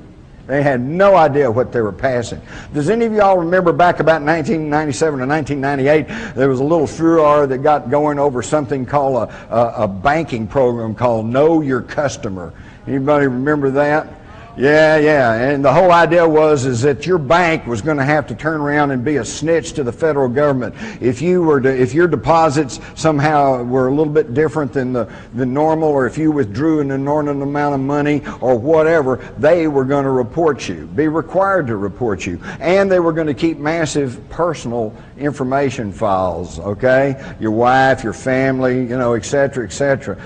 S2: They had no idea what they were passing. Does any of y'all remember back about 1997 or 1998, there was a little furor that got going over something called a banking program called Know Your Customer. Anybody remember that? Yeah, and the whole idea is that your bank was going to have to turn around and be a snitch to the federal government. If your deposits somehow were a little bit different than normal, or if you withdrew an inordinate amount of money or whatever, they were going to report you, be required to report you, and they were going to keep massive personal information files, okay? Your wife, your family, you know, et cetera, et cetera.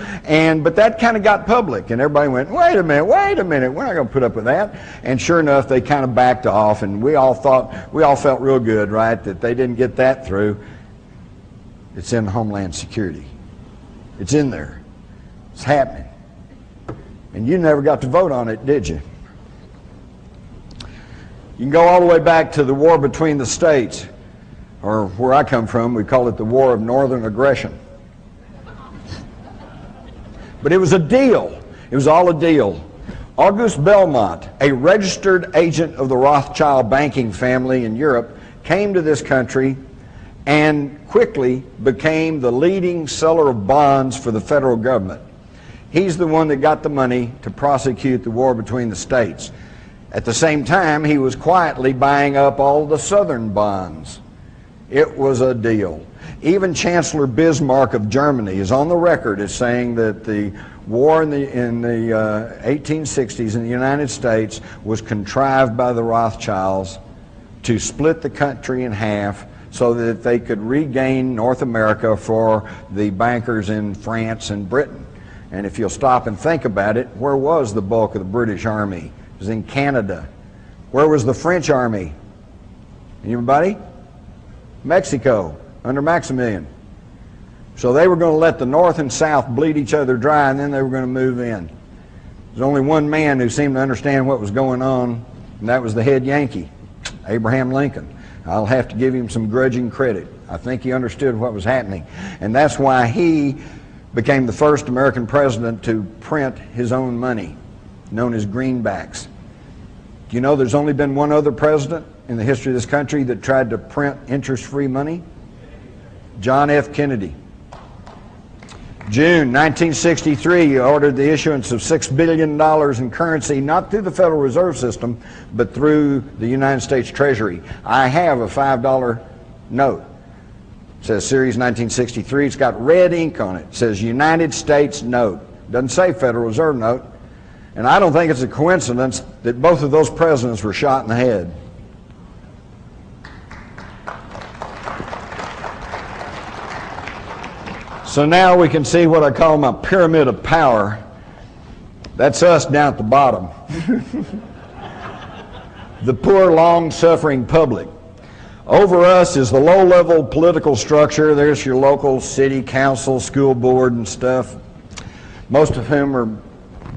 S2: But that kind of got public, and everybody went, wait a minute, we're not going to put up with that. And sure enough, they kind of backed off, and we all felt real good, right, that they didn't get that through. It's in Homeland Security. It's in there. It's happening. And you never got to vote on it, did you? You can go all the way back to the war between the states, or where I come from, we call it the War of Northern Aggression. But it was a deal. It was all a deal. Auguste Belmont, a registered agent of the Rothschild banking family in Europe, came to this country and quickly became the leading seller of bonds for the federal government. He's the one that got the money to prosecute the war between the states. At the same time, he was quietly buying up all the Southern bonds. It was a deal. Even Chancellor Bismarck of Germany is on the record as saying that the war in the 1860s in the United States was contrived by the Rothschilds to split the country in half so that they could regain North America for the bankers in France and Britain. And if you'll stop and think about it, where was the bulk of the British Army? It was in Canada. Where was the French Army? Anybody? Mexico, under Maximilian. So they were going to let the North and South bleed each other dry, and then they were going to move in. There's only one man who seemed to understand what was going on, and that was the head Yankee, Abraham Lincoln. I'll have to give him some grudging credit. I think he understood what was happening. And that's why he became the first American president to print his own money, known as greenbacks. Do you know there's only been one other president in the history of this country that tried to print interest-free money? John F. Kennedy. June 1963, he ordered the issuance of $6 billion in currency, not through the Federal Reserve System, but through the United States Treasury. I have a $5 note. It says Series 1963. It's got red ink on it. It says United States note. It doesn't say Federal Reserve note. And I don't think it's a coincidence that both of those presidents were shot in the head. So now we can see what I call my pyramid of power. That's us down at the bottom. The poor, long-suffering public. Over us is the low-level political structure. There's your local city council, school board, and stuff. Most of whom are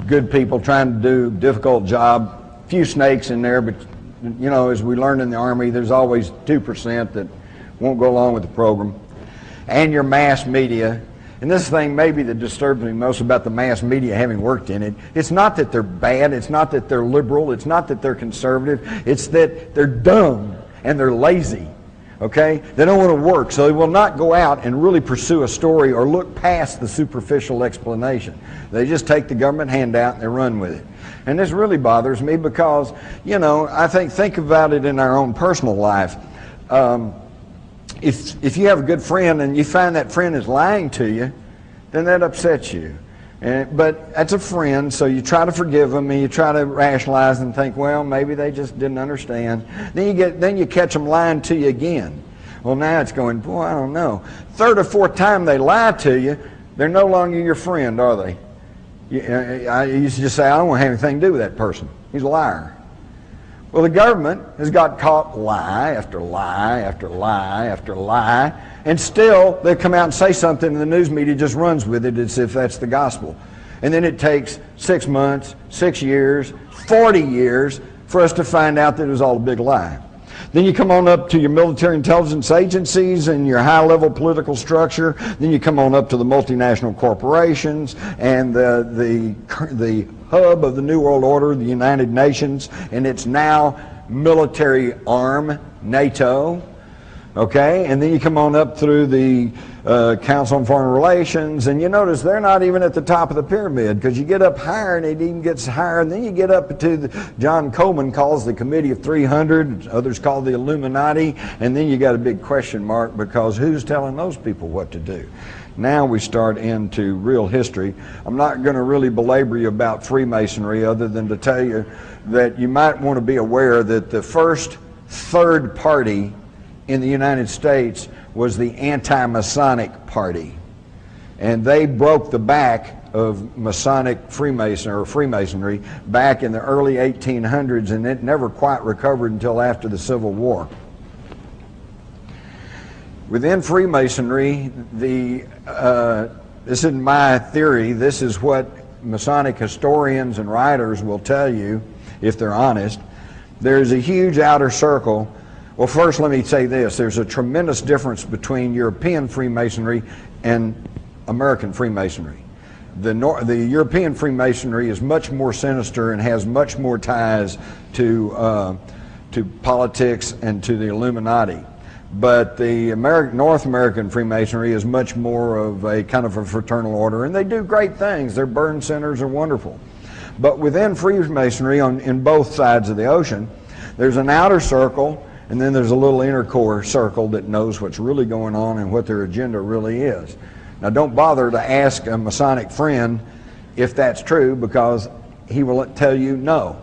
S2: good people trying to do a difficult job. A few snakes in there, but you know, as we learned in the Army, there's always 2% that won't go along with the program. And your mass media. And this thing maybe that disturbs me most about the mass media, having worked in it, it's not that they're bad, it's not that they're liberal, it's not that they're conservative, it's that they're dumb and they're lazy, okay? They don't want to work, so they will not go out and really pursue a story or look past the superficial explanation. They just take the government handout and they run with it. And this really bothers me because, you know, I think about it in our own personal life. If you have a good friend and you find that friend is lying to you, then that upsets you. But that's a friend, so you try to forgive them and you try to rationalize and think, well, maybe they just didn't understand. Then you catch them lying to you again. Well, now it's going, boy, I don't know. Third or fourth time they lie to you, they're no longer your friend, are they? I used to just say, I don't want to have anything to do with that person. He's a liar. Well, the government has got caught lie after lie after lie after lie, and still they come out and say something and the news media just runs with it as if that's the gospel. And then it takes 6 months, 6 years, 40 years for us to find out that it was all a big lie. Then you come on up to your military intelligence agencies and your high-level political structure. Then you come on up to the multinational corporations and the hub of the New World Order, the United Nations, and it's now military arm, NATO. Okay, and then you come on up through the Council on Foreign Relations, and you notice they're not even at the top of the pyramid, because you get up higher and it even gets higher, and then you get up to John Coleman calls the Committee of 300, others call the Illuminati, and then you got a big question mark, because who's telling those people what to do? Now we start into real history. I'm not going to really belabor you about Freemasonry other than to tell you that you might want to be aware that the first third party in the United States was the anti-Masonic Party. And they broke the back of Masonic Freemasonry back in the early 1800s, and it never quite recovered until after the Civil War. Within Freemasonry, this isn't my theory, this is what Masonic historians and writers will tell you, if they're honest. There's a huge outer circle. Well, first let me say this. There's a tremendous difference between European Freemasonry and American Freemasonry. The European Freemasonry is much more sinister and has much more ties to politics and to the Illuminati. But the North American Freemasonry is much more of a kind of a fraternal order, and they do great things. Their burn centers are wonderful. But within Freemasonry, in both sides of the ocean, there's an outer circle, and then there's a little inner core circle that knows what's really going on and what their agenda really is. Now, don't bother to ask a Masonic friend if that's true, because he will tell you no.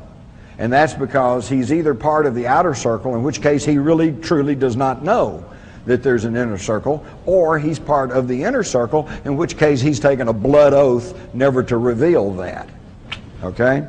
S2: And that's because he's either part of the outer circle, in which case he really truly does not know that there's an inner circle, or he's part of the inner circle, in which case he's taken a blood oath never to reveal that. Okay?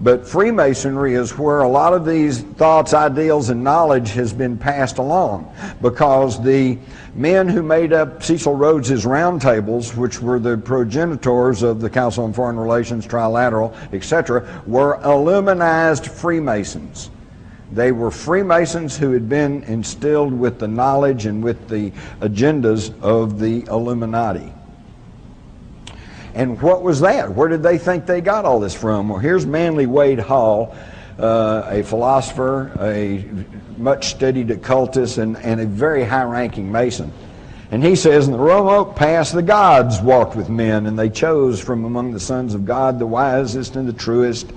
S2: But Freemasonry is where a lot of these thoughts, ideals, and knowledge has been passed along, because the men who made up Cecil Rhodes's roundtables, which were the progenitors of the Council on Foreign Relations, Trilateral, etc., were Illuminized Freemasons. They were Freemasons who had been instilled with the knowledge and with the agendas of the Illuminati. And what was that? Where did they think they got all this from? Well, here's Manly Wade Hall, a philosopher, a much studied occultist, and a very high-ranking Mason. And he says, in the remote past, the gods walked with men, and they chose from among the sons of God the wisest and the truest.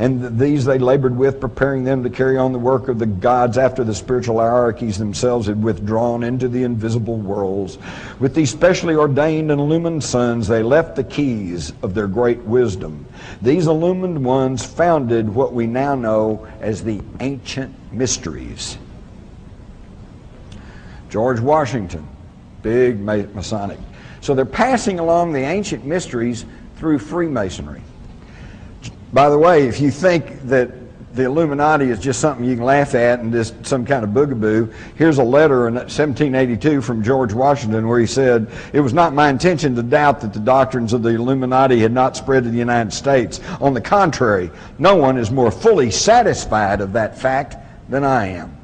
S2: And these they labored with, preparing them to carry on the work of the gods after the spiritual hierarchies themselves had withdrawn into the invisible worlds. With these specially ordained and illumined sons, they left the keys of their great wisdom. These illumined ones founded what we now know as the ancient mysteries. George Washington, big Masonic. So they're passing along the ancient mysteries through Freemasonry. By the way, if you think that the Illuminati is just something you can laugh at and just some kind of boogaboo, here's a letter in 1782 from George Washington where he said, "It was not my intention to doubt that the doctrines of the Illuminati had not spread to the United States. On the contrary, no one is more fully satisfied of that fact than I am."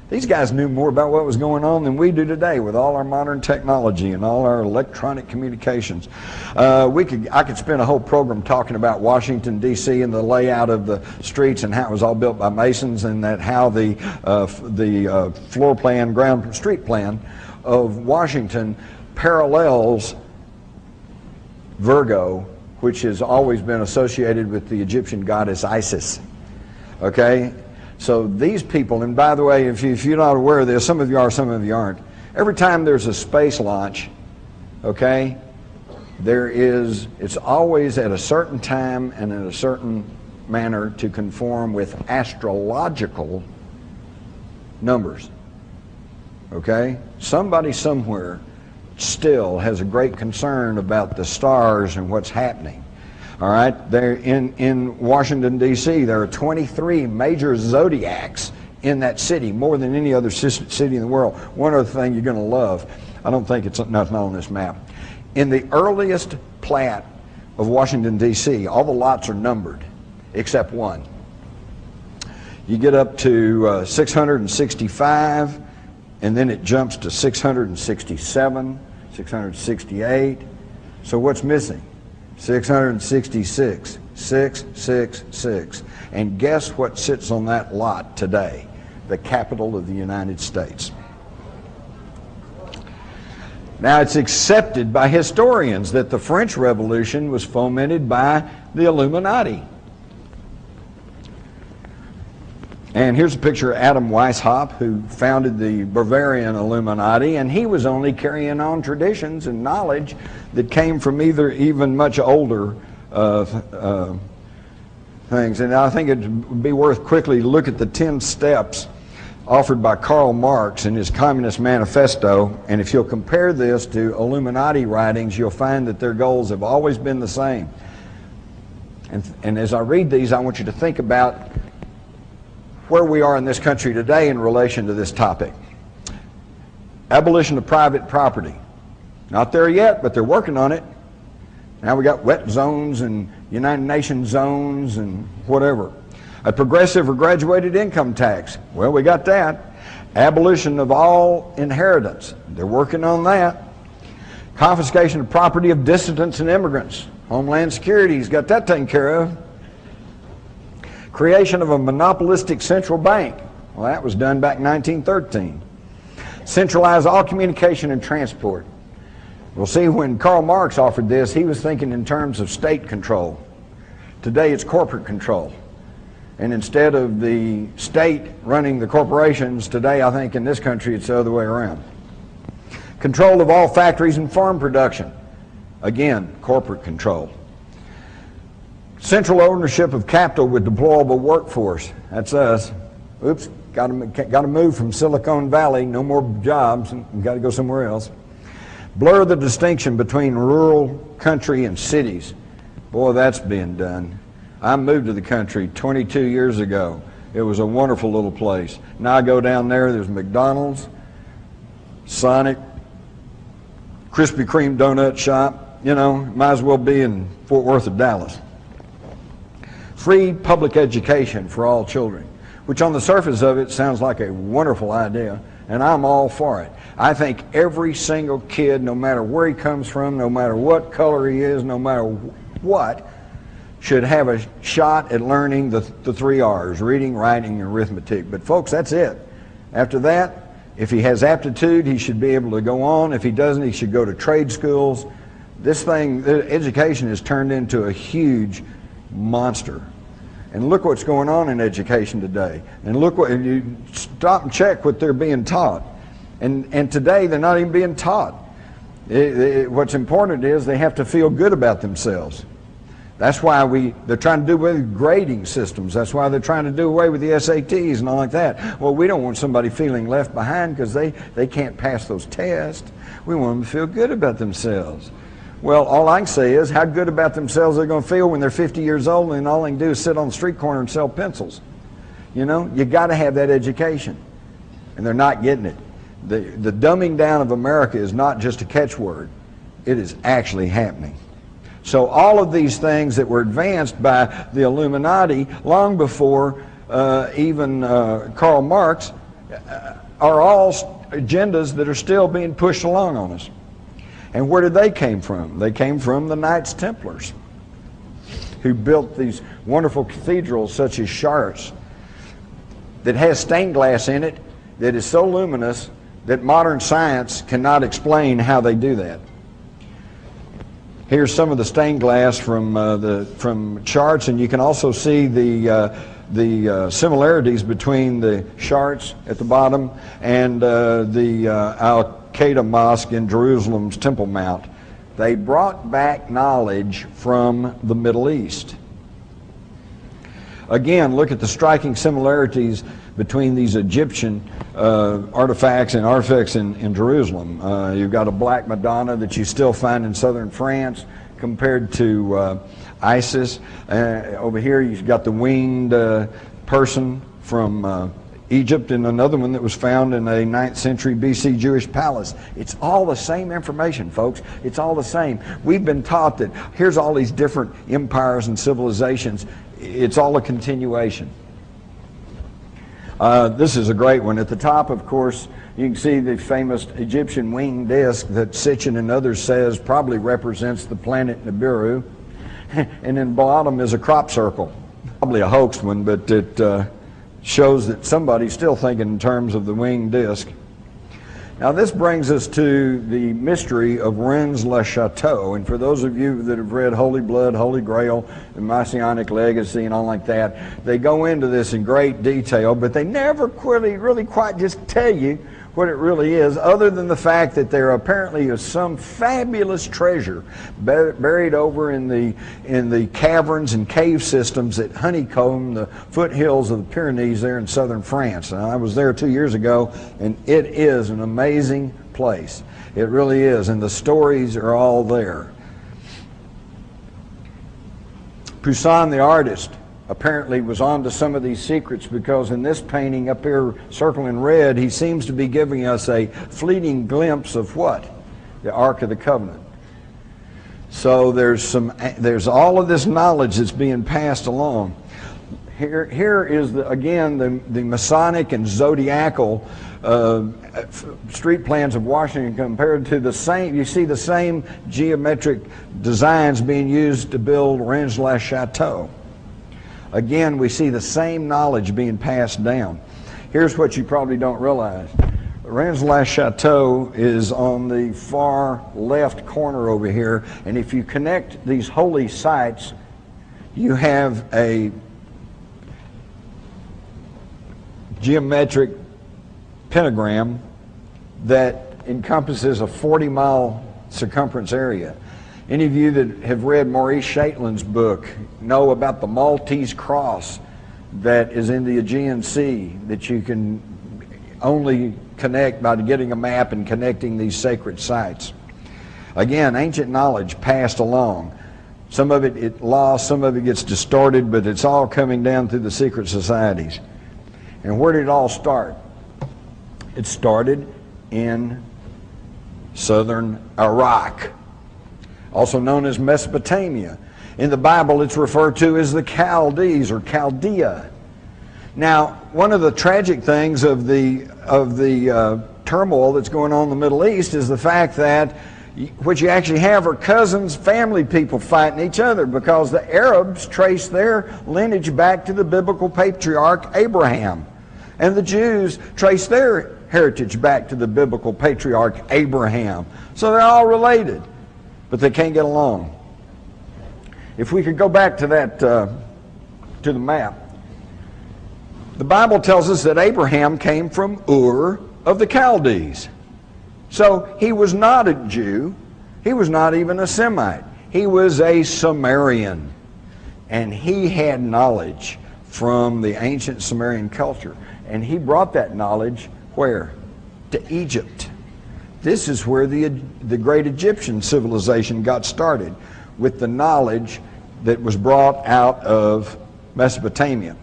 S2: These guys knew more about what was going on than we do today with all our modern technology and all our electronic communications. I could spend a whole program talking about Washington, D.C. and the layout of the streets and how it was all built by Masons, and that how the floor plan, street plan of Washington parallels Virgo, which has always been associated with the Egyptian goddess Isis. Okay? So these people, and by the way, if you're not aware of this, some of you are, some of you aren't. Every time there's a space launch, okay, it's always at a certain time and in a certain manner to conform with astrological numbers. Okay? Somebody somewhere still has a great concern about the stars and what's happening. All right, there in Washington, D.C., there are 23 major zodiacs in that city, more than any other city in the world. One other thing you're going to love, I don't think it's not on this map. In the earliest plat of Washington, D.C., all the lots are numbered except one. You get up to 665, and then it jumps to 667, 668. So what's missing? 666, 666. And guess what sits on that lot today? The capital of the United States. Now, it's accepted by historians that the French Revolution was fomented by the Illuminati. And here's a picture of Adam Weishaupt, who founded the Bavarian Illuminati, and he was only carrying on traditions and knowledge that came from even much older things. And I think it would be worth quickly to look at the 10 steps offered by Karl Marx in his Communist Manifesto, and if you'll compare this to Illuminati writings, you'll find that their goals have always been the same. And as I read these, I want you to think about where we are in this country today in relation to this topic. Abolition of private property. Not there yet, but they're working on it. Now we got wet zones and United Nations zones and whatever. A progressive or graduated income tax. Well, we got that. Abolition of all inheritance. They're working on that. Confiscation of property of dissidents and immigrants. Homeland Security's got that taken care of. Creation of a monopolistic central bank. Well, that was done back in 1913. Centralize all communication and transport. Well, see, when Karl Marx offered this, he was thinking in terms of state control. Today it's corporate control. And instead of the state running the corporations, today I think in this country it's the other way around. Control of all factories and farm production. Again, corporate control. Central ownership of capital with deployable workforce. That's us. Oops, got to move from Silicon Valley, no more jobs, and got to go somewhere else. Blur the distinction between rural, country, and cities. Boy, that's being done. I moved to the country 22 years ago. It was a wonderful little place. Now I go down there, there's McDonald's, Sonic, Krispy Kreme donut shop. You know, might as well be in Fort Worth or Dallas. Free public education for all children, which on the surface of it sounds like a wonderful idea, and I'm all for it. I think every single kid, no matter where he comes from, no matter what color he is, no matter what, should have a shot at learning the 3 R's, reading, writing, and arithmetic. But folks, that's it. After that, if he has aptitude, he should be able to go on. If he doesn't, he should go to trade schools. This thing, education has turned into a huge monster. And look what's going on in education today. And look what, you stop and check what they're being taught. And today they're not even being taught. What's important is they have to feel good about themselves. That's why they're trying to do away with grading systems. That's why they're trying to do away with the SATs and all like that. Well, we don't want somebody feeling left behind because they can't pass those tests. We want them to feel good about themselves. Well, all I can say is how good about themselves they're going to feel when they're 50 years old and all they can do is sit on the street corner and sell pencils. You know, you got to have that education. And they're not getting it. The dumbing down of America is not just a catchword. It is actually happening. So all of these things that were advanced by the Illuminati long before even Karl Marx are all agendas that are still being pushed along on us. And where did they came from? They came from the Knights Templars, who built these wonderful cathedrals such as Chartres that has stained glass in it that is so luminous that modern science cannot explain how they do that. Here's some of the stained glass from Chartres, and you can also see the similarities between the Chartres at the bottom and the Al-Qaeda Mosque in Jerusalem's Temple Mount. They brought back knowledge from the Middle East. Again, look at the striking similarities between these Egyptian artifacts and artifacts in Jerusalem. You've got a black Madonna that you still find in southern France compared to Isis. Over here you've got the winged person from Egypt, and another one that was found in a 9th century BC Jewish palace. It's all the same information, folks. It's all the same. We've been taught that here's all these different empires and civilizations. It's all a continuation. This is a great one. At the top, of course, you can see the famous Egyptian winged disc that Sitchin and others says probably represents the planet Nibiru. And in the bottom is a crop circle. Probably a hoaxed one, but it shows that somebody's still thinking in terms of the winged disc. Now this brings us to the mystery of Rennes-le-Château, and for those of you that have read Holy Blood, Holy Grail, the Messianic Legacy and all like that, they go into this in great detail, but they never really quite just tell you what it really is, other than the fact that there apparently is some fabulous treasure buried over in the caverns and cave systems that honeycomb the foothills of the Pyrenees there in southern France. And I was there 2 years ago, and it is an amazing place. It really is, and the stories are all there. Poussin, the artist, apparently was onto some of these secrets, because in this painting up here circled in red, he seems to be giving us a fleeting glimpse of what? The Ark of the Covenant. So there's all of this knowledge that's being passed along. Here is again the Masonic and zodiacal street plans of Washington compared to the same. You see the same geometric designs being used to build Rennes-le-Château. Again, we see the same knowledge being passed down. Here's what you probably don't realize. Rensselaer Chateau is on the far left corner over here, and if you connect these holy sites, you have a geometric pentagram that encompasses a 40-mile circumference area. Any of you that have read Maurice Shaitlin's book know about the Maltese cross that is in the Aegean Sea that you can only connect by getting a map and connecting these sacred sites. Again, ancient knowledge passed along. Some of it lost, some of it gets distorted, but it's all coming down through the secret societies. And where did it all start? It started in southern Iraq, also known as Mesopotamia. In the Bible, it's referred to as the Chaldees or Chaldea. Now, one of the tragic things of the turmoil that's going on in the Middle East is the fact that what you actually have are cousins, family people fighting each other, because the Arabs trace their lineage back to the biblical patriarch Abraham, and the Jews trace their heritage back to the biblical patriarch Abraham. So they're all related, but they can't get along. If we could go back to that, to the map, the Bible tells us that Abraham came from Ur of the Chaldees. So he was not a Jew. He was not even a Semite. He was a Sumerian. And he had knowledge from the ancient Sumerian culture. And he brought that knowledge where? To Egypt. This is where the great Egyptian civilization got started, with the knowledge that was brought out of Mesopotamia.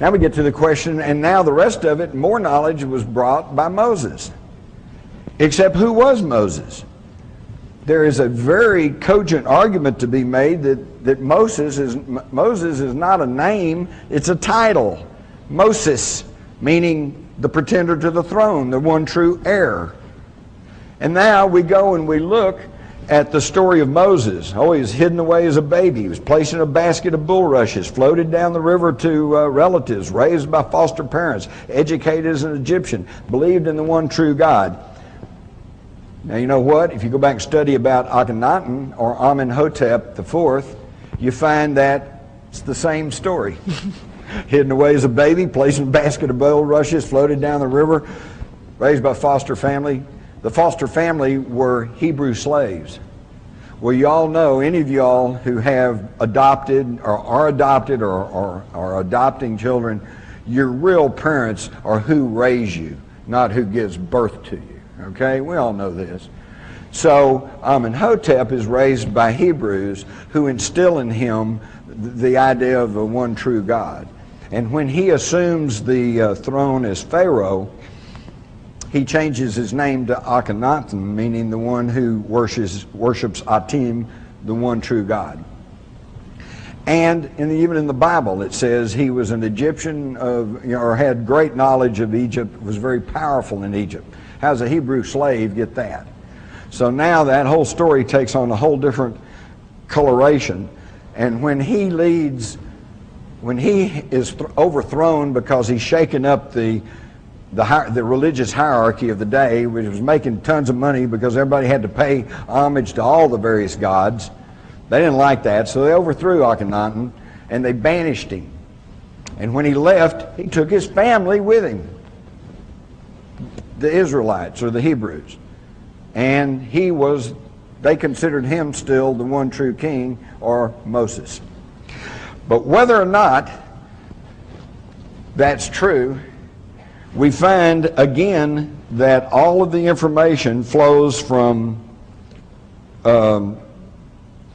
S2: Now we get to the question, and now the rest of it, more knowledge was brought by Moses. Except who was Moses? There is a very cogent argument to be made that Moses is not a name, it's a title. Moses, meaning the pretender to the throne, the one true heir. And now we go and we look at the story of Moses. Oh, he was hidden away as a baby. He was placed in a basket of bulrushes, floated down the river to relatives, raised by foster parents, educated as an Egyptian, believed in the one true God. Now, you know what? If you go back and study about Akhenaten or Amenhotep IV, you find that it's the same story. Hidden away as a baby, placed in a basket of bulrushes, floated down the river, raised by foster family. The foster family were Hebrew slaves. Well, you all know, any of y'all who have adopted or are adopted or are adopting children, your real parents are who raise you, not who gives birth to you. Okay? We all know this. So Amenhotep is raised by Hebrews who instill in him the idea of the one true God. And when he assumes the throne as Pharaoh, he changes his name to Akhenaten, meaning the one who worships Atim, the one true God. And even in the Bible it says he was an Egyptian or had great knowledge of Egypt, was very powerful in Egypt. How does a Hebrew slave get that? So now that whole story takes on a whole different coloration. And when he is overthrown because he's shaken up the religious hierarchy of the day, which was making tons of money because everybody had to pay homage to all the various gods. They didn't like that, so they overthrew Akhenaten and they banished him. And when he left, he took his family with him, the Israelites or the Hebrews. And they considered him still the one true king, or Moses. But whether or not that's true, we find again that all of the information flows from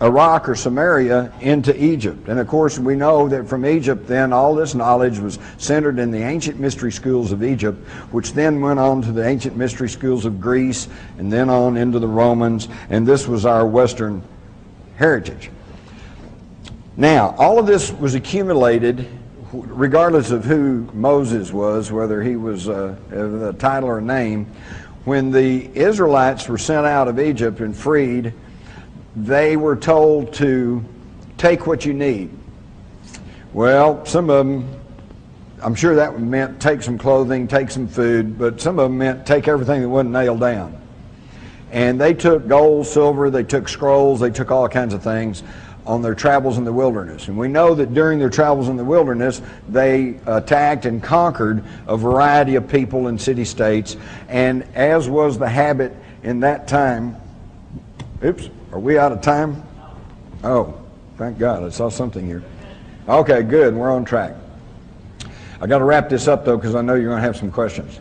S2: Iraq or Samaria into Egypt. And of course we know that from Egypt then all this knowledge was centered in the ancient mystery schools of Egypt, which then went on to the ancient mystery schools of Greece and then on into the Romans, and this was our Western heritage. Now, all of this was accumulated regardless of who Moses was, whether he was a title or a name. When the Israelites were sent out of Egypt and freed, they were told to take what you need. Well, some of them I'm sure that meant take some clothing, take some food, but some of them meant take everything that wasn't nailed down. And they took gold, silver, they took scrolls, they took all kinds of things on their travels in the wilderness. And we know that during their travels in the wilderness, they attacked and conquered a variety of people and city-states. And as was the habit in that time, oops, are we out of time? Oh, thank God, I saw something here. Okay, good, we're on track. I got to wrap this up, though, because I know you're going to have some questions.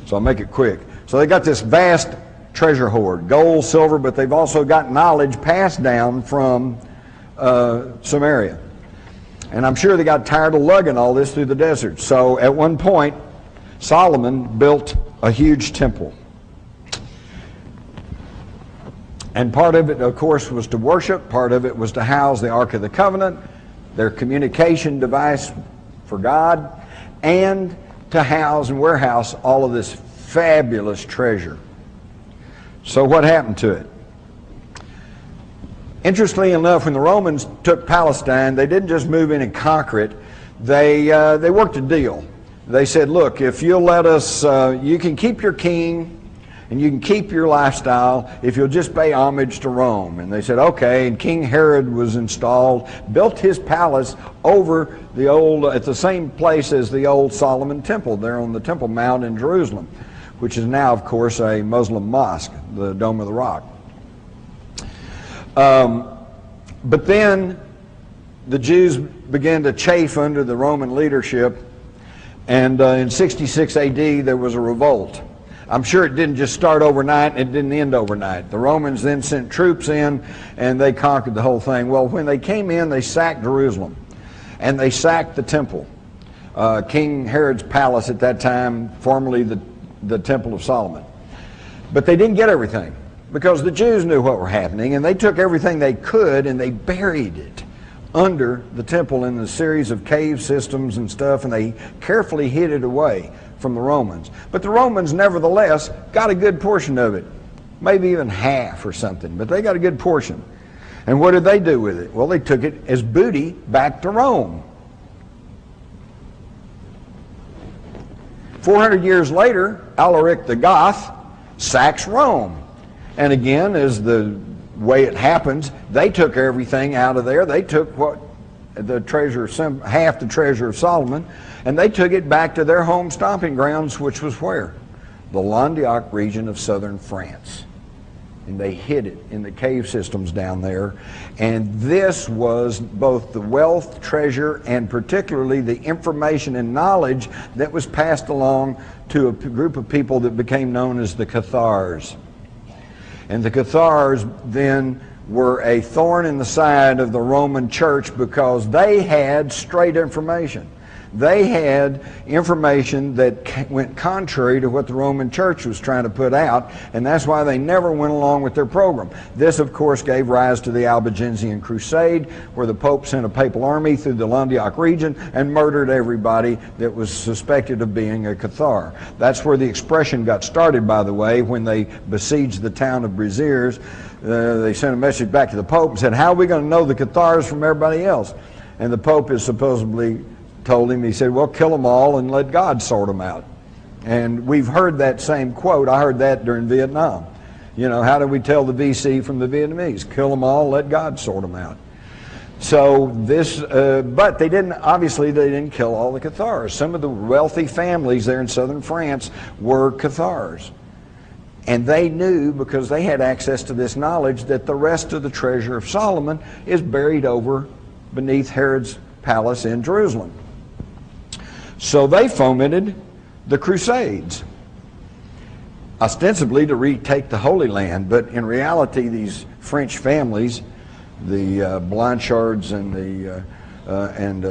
S2: So I'll make it quick. So they got this vast treasure hoard, gold, silver, but they've also got knowledge passed down from Samaria. And I'm sure they got tired of lugging all this through the desert. So at one point, Solomon built a huge temple. And part of it, of course, was to worship. Part of it was to house the Ark of the Covenant, their communication device for God, and to house and warehouse all of this fabulous treasure. So what happened to it? Interestingly enough, when the Romans took Palestine, they didn't just move in and conquer it. They worked a deal. They said, look, if you'll let us, you can keep your king and you can keep your lifestyle if you'll just pay homage to Rome. And they said, okay, and King Herod was installed, built his palace over the old, at the same place as the old Solomon Temple, there on the Temple Mount in Jerusalem, which is now, of course, a Muslim mosque, the Dome of the Rock. But then the Jews began to chafe under the Roman leadership, and in 66 AD there was a revolt. I'm sure it didn't just start overnight, and it didn't end overnight. The Romans then sent troops in, and they conquered the whole thing. Well, when they came in, they sacked Jerusalem, and they sacked the temple. King Herod's palace at that time, formerly the Temple of Solomon. But they didn't get everything, because the Jews knew what were happening, and they took everything they could and they buried it under the temple in a series of cave systems and stuff, and they carefully hid it away from the Romans. But the Romans nevertheless got a good portion of it, maybe even half or something, but they got a good portion. And what did they do with it? Well, they took it as booty back to Rome. 400 years later, Alaric the Goth sacks Rome. And again, as the way it happens, they took everything out of there. They took what the treasure, half the treasure of Solomon, and they took it back to their home stomping grounds, which was where? The Languedoc region of southern France. And they hid it in the cave systems down there. And this was both the wealth, treasure, and particularly the information and knowledge that was passed along to a group of people that became known as the Cathars. And the Cathars then were a thorn in the side of the Roman church because they had straight information. They had information that went contrary to what the Roman church was trying to put out, and that's why they never went along with their program. This, of course, gave rise to the Albigensian Crusade, where the Pope sent a papal army through the Languedoc region and murdered everybody that was suspected of being a Cathar. That's where the expression got started, by the way, when they besieged the town of Béziers. They sent a message back to the Pope and said, how are we going to know the Cathars from everybody else? And the Pope is supposedly told him, he said, well, kill them all and let God sort them out. And we've heard that same quote. I heard that during Vietnam. You know, how do we tell the VC from the Vietnamese? Kill them all, let God sort them out. So this, but they didn't, obviously they didn't kill all the Cathars. Some of the wealthy families there in southern France were Cathars. And they knew, because they had access to this knowledge, that the rest of the treasure of Solomon is buried over beneath Herod's palace in Jerusalem. So they fomented the Crusades, ostensibly to retake the Holy Land, but in reality these French families, the Blanchards and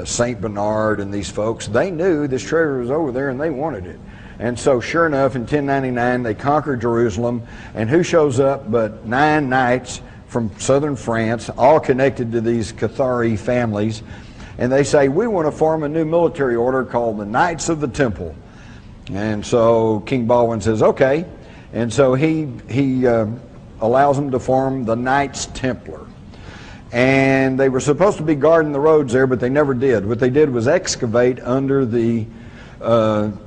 S2: Saint Bernard and these folks, they knew this treasure was over there and they wanted it. And so sure enough, in 1099 they conquered Jerusalem, and who shows up but 9 knights from southern France, all connected to these Cathari families. And they say, we want to form a new military order called the Knights of the Temple. And so King Baldwin says, okay. And so he allows them to form the Knights Templar. And they were supposed to be guarding the roads there, but they never did. What they did was excavate under the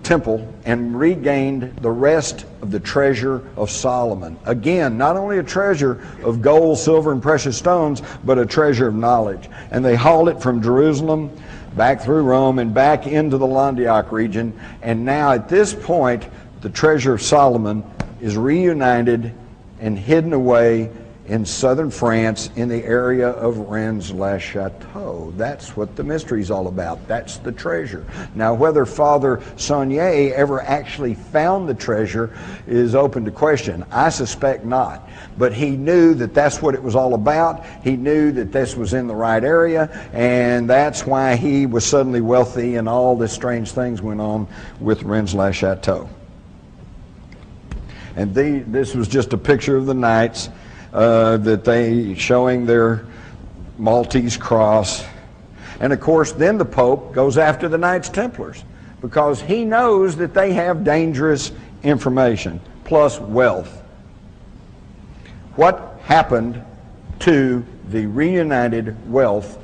S2: temple and regained the rest of the treasure of Solomon. Again, not only a treasure of gold, silver, and precious stones, but a treasure of knowledge. And they hauled it from Jerusalem back through Rome and back into the Landioch region. And now at this point, the treasure of Solomon is reunited and hidden away in southern France in the area of Rennes-le-Château. That's what the mystery is all about. That's the treasure. Now, whether Father Saunier ever actually found the treasure is open to question. I suspect not. But he knew that that's what it was all about. He knew that this was in the right area, and that's why he was suddenly wealthy and all these strange things went on with Rennes-le-Château. And this was just a picture of the knights that they showing their Maltese cross. And of course, then the Pope goes after the Knights Templars because he knows that they have dangerous information plus wealth. What happened to the reunited wealth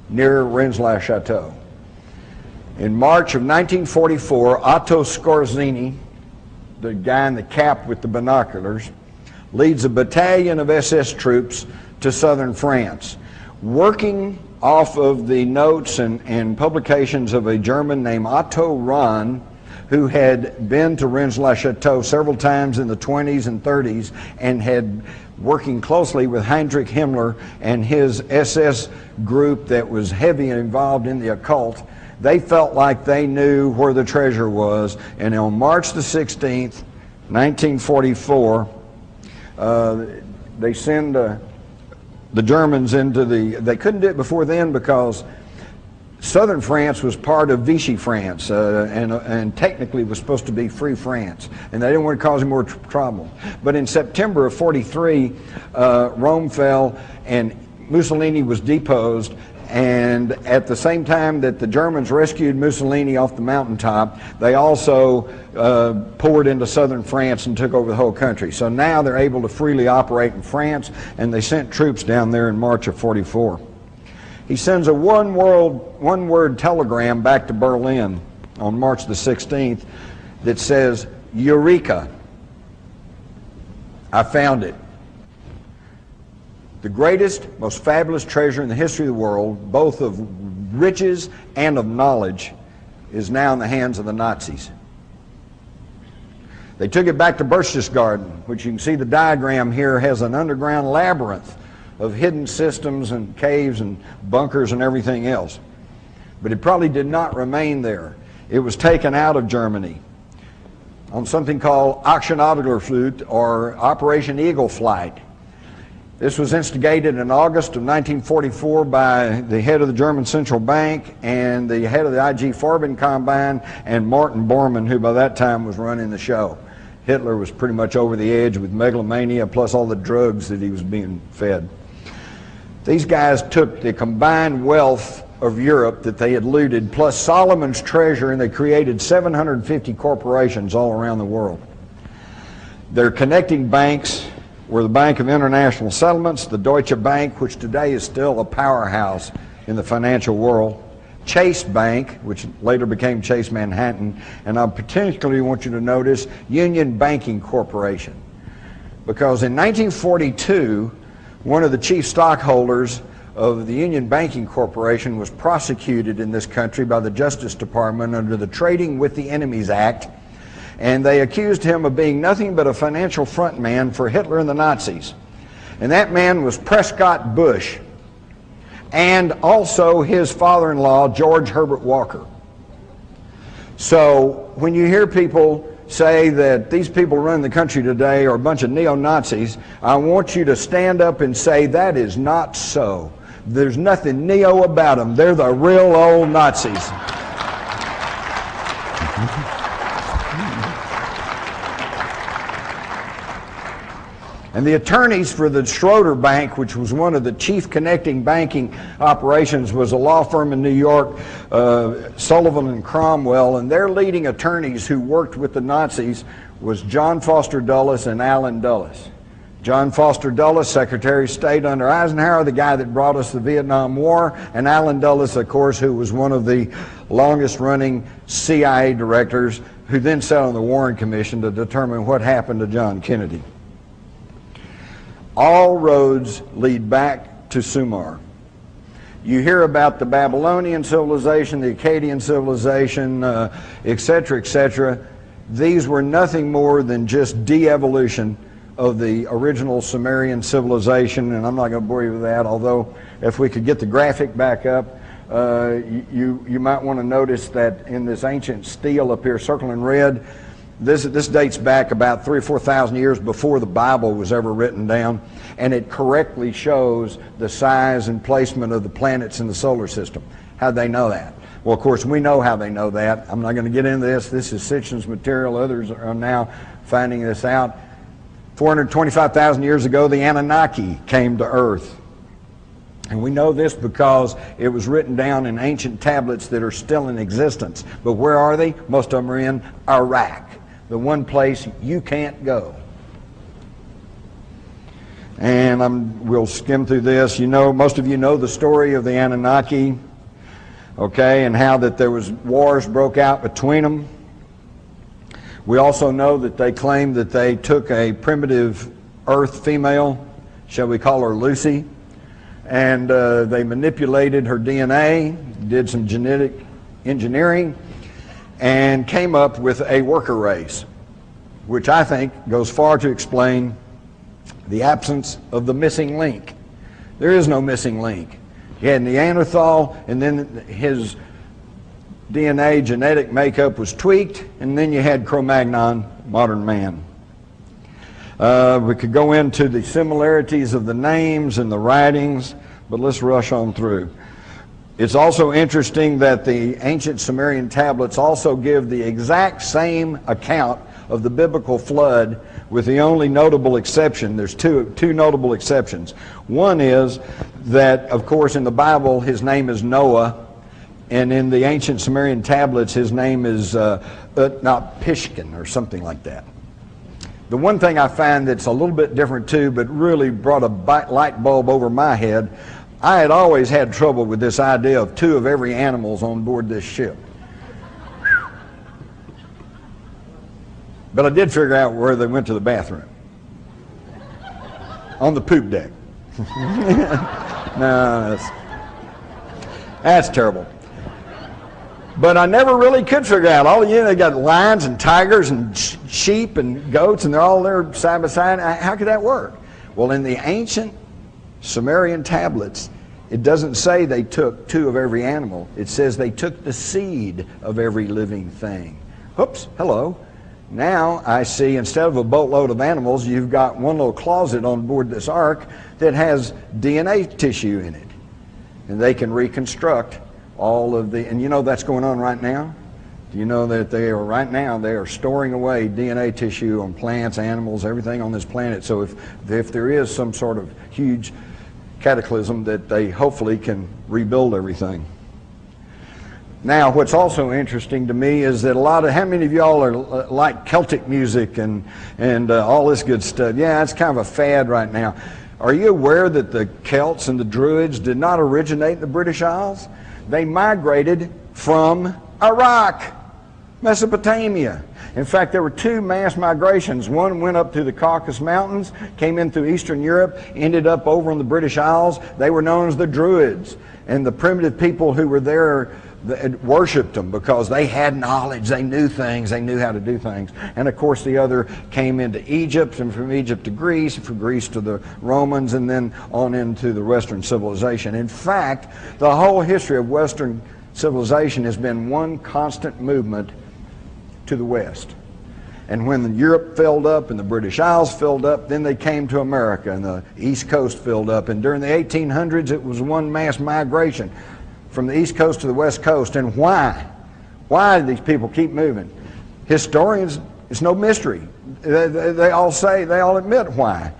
S2: near Rennes-le-Château? In March of 1944, Otto Skorzeny, the guy in the cap with the binoculars, leads a battalion of SS troops to southern France, working off of the notes and publications of a German named Otto Rahn, who had been to Rennes-le-Château several times in the 20s and 30s and had working closely with Heinrich Himmler and his SS group that was heavy and involved in the occult. They felt like they knew where the treasure was, and on March the 16th, 1944, they send the Germans into they couldn't do it before then because southern France was part of Vichy France and technically was supposed to be free France, and they didn't want to cause any more trouble. But in September of 43, Rome fell and Mussolini was deposed, and at the same time that the Germans rescued Mussolini off the mountaintop, they also poured into southern France and took over the whole country. So now they're able to freely operate in France, and they sent troops down there in March of 44. He sends a one-word telegram back to Berlin on March the 16th that says, "Eureka! I found it. The greatest, most fabulous treasure in the history of the world, both of riches and of knowledge, is now in the hands of the Nazis." They took it back to Berchtesgaden, which you can see the diagram here has an underground labyrinth of hidden systems and caves and bunkers and everything else. But it probably did not remain there. It was taken out of Germany on something called Aktion Adlerflut, or Operation Eagle Flight. This was instigated in August of 1944 by the head of the German Central Bank and the head of the IG Farben Combine and Martin Bormann, who by that time was running the show. Hitler was pretty much over the edge with megalomania plus all the drugs that he was being fed. These guys took the combined wealth of Europe that they had looted plus Solomon's treasure, and they created 750 corporations all around the world. Their connecting banks were the Bank of International Settlements, the Deutsche Bank, which today is still a powerhouse in the financial world, Chase Bank, which later became Chase Manhattan, and I particularly want you to notice Union Banking Corporation. Because in 1942, one of the chief stockholders of the Union Banking Corporation was prosecuted in this country by the Justice Department under the Trading with the Enemies Act, and they accused him of being nothing but a financial front man for Hitler and the Nazis. And that man was Prescott Bush, and also his father-in-law, George Herbert Walker. So when you hear people say that these people running the country today are a bunch of neo-Nazis, I want you to stand up and say that is not so. There's nothing neo about them. They're the real old Nazis. And the attorneys for the Schroeder Bank, which was one of the chief connecting banking operations, was a law firm in New York, Sullivan and Cromwell, and their leading attorneys who worked with the Nazis was John Foster Dulles and Allen Dulles. John Foster Dulles, Secretary of State under Eisenhower, the guy that brought us the Vietnam War, and Allen Dulles, of course, who was one of the longest-running CIA directors, who then sat on the Warren Commission to determine what happened to John Kennedy. All roads lead back to Sumer. You hear about the Babylonian civilization, the Akkadian civilization, etc., etc. These were nothing more than just de-evolution of the original Sumerian civilization, and I'm not going to bore you with that, although if we could get the graphic back up, you might want to notice that in this ancient stele up here, circled in red, this dates back about 3,000 or 4,000 years before the Bible was ever written down, and it correctly shows the size and placement of the planets in the solar system. How'd they know that? Well, of course, we know how they know that. I'm not going to get into this. This is Sitchin's material. Others are now finding this out. 425,000 years ago, the Anunnaki came to Earth. And we know this because it was written down in ancient tablets that are still in existence. But where are they? Most of them are in Iraq, the one place you can't go. And we'll skim through this. You know, most of you know the story of the Anunnaki, okay, and how that there was wars broke out between them. We also know that they claimed that they took a primitive Earth female, shall we call her Lucy, and they manipulated her DNA, did some genetic engineering, and came up with a worker race, which I think goes far to explain the absence of the missing link. There is no missing link. He had Neanderthal, and then his DNA genetic makeup was tweaked, and then you had Cro-Magnon, modern man. We could go into the similarities of the names and the writings, but let's rush on through. It's also interesting that the ancient Sumerian tablets also give the exact same account of the biblical flood, with the only notable exception. There's two notable exceptions. One is that, of course, in the Bible his name is Noah, and in the ancient Sumerian tablets his name is Utnapishtim or something like that. The one thing I find that's a little bit different too, but really brought a light bulb over my head, I had always had trouble with this idea of two of every animals on board this ship. But I did figure out where they went to the bathroom. On the poop deck. No, that's terrible. But I never really could figure out. They got lions and tigers and sheep and goats, and they're all there side by side. How could that work? Well, in the ancient Sumerian tablets, it doesn't say they took two of every animal. It says they took the seed of every living thing. Oops, hello. Now I see, instead of a boatload of animals, you've got one little closet on board this ark that has DNA tissue in it. And they can reconstruct all of the, and you know that's going on right now? Do you know that they are storing away DNA tissue on plants, animals, everything on this planet? So if there is some sort of huge cataclysm, that they hopefully can rebuild everything. Now, what's also interesting to me is that how many of y'all are like Celtic music and all this good stuff? Yeah, it's kind of a fad right now. Are you aware that the Celts and the Druids did not originate in the British Isles? They migrated from Iraq, Mesopotamia. In fact, there were two mass migrations. One went up through the Caucasus Mountains, came in through Eastern Europe, ended up over on the British Isles. They were known as the Druids. And the primitive people who were there worshipped them because they had knowledge, they knew things, they knew how to do things. And of course the other came into Egypt, and from Egypt to Greece, and from Greece to the Romans, and then on into the Western civilization. In fact, the whole history of Western civilization has been one constant movement to the West. And when Europe filled up and the British Isles filled up, then they came to America, and the East Coast filled up. And during the 1800s it was one mass migration from the East Coast to the West Coast. And why? Why do these people keep moving? Historians, it's no mystery. They all admit why.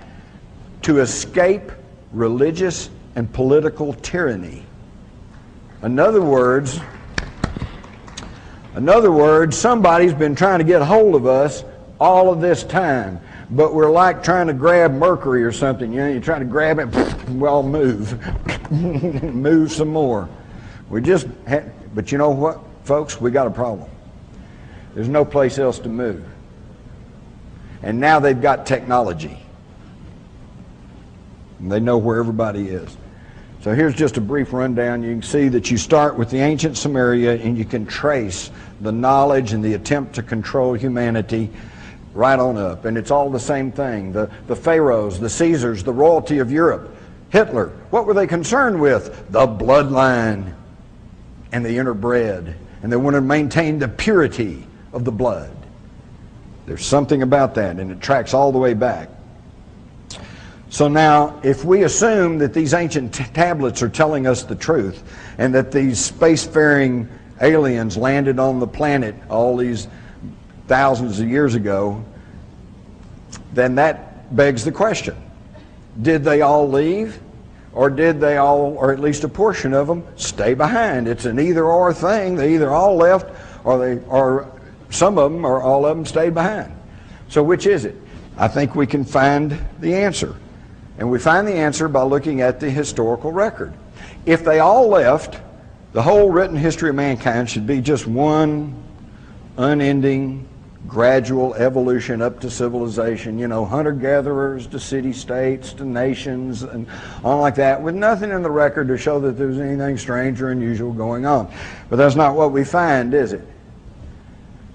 S2: To escape religious and political tyranny. In other words, somebody's been trying to get hold of us all of this time. but we're like trying to grab mercury or something. You know, you try to grab it, well, move. Move some more. But you know what, folks? We got a problem. There's no place else to move. And now they've got technology. And they know where everybody is. So here's just a brief rundown. You can see that you start with the ancient Samaria, and you can trace the knowledge and the attempt to control humanity right on up. And it's all the same thing. The pharaohs, the Caesars, the royalty of Europe, Hitler. What were they concerned with? The bloodline and the interbred. And they wanted to maintain the purity of the blood. There's something about that, and it tracks all the way back. So now, if we assume that these ancient tablets are telling us the truth, and that these spacefaring aliens landed on the planet all these thousands of years ago, then that begs the question. Did they all leave? Or did they all, or at least a portion of them, stay behind? It's an either-or thing. They either all left, or some of them, or all of them stayed behind. So which is it? I think we can find the answer. And we find the answer by looking at the historical record. If they all left, the whole written history of mankind should be just one unending, gradual evolution up to civilization. You know, hunter-gatherers to city-states to nations and all like that, with nothing in the record to show that there's anything strange or unusual going on. But that's not what we find, is it?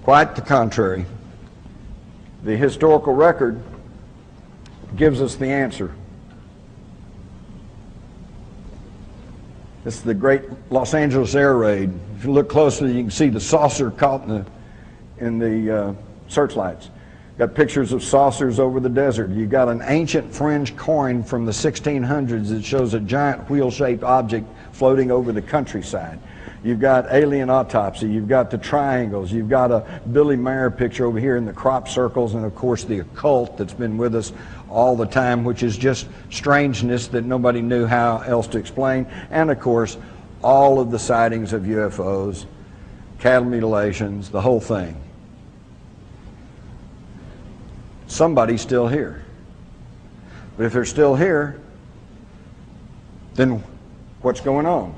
S2: Quite the contrary. The historical record gives us the answer. This is the great Los Angeles air raid. If you look closely, you can see the saucer caught in the searchlights. Got pictures of saucers over the desert. You've got an ancient French coin from the 1600s that shows a giant wheel-shaped object floating over the countryside. You've got alien autopsy. You've got the triangles. You've got a Billy Mayer picture over here in the crop circles, and of course the occult that's been with us all the time, which is just strangeness that nobody knew how else to explain. And of course, all of the sightings of UFOs, cattle mutilations, the whole thing. Somebody's still here. But if they're still here, then what's going on?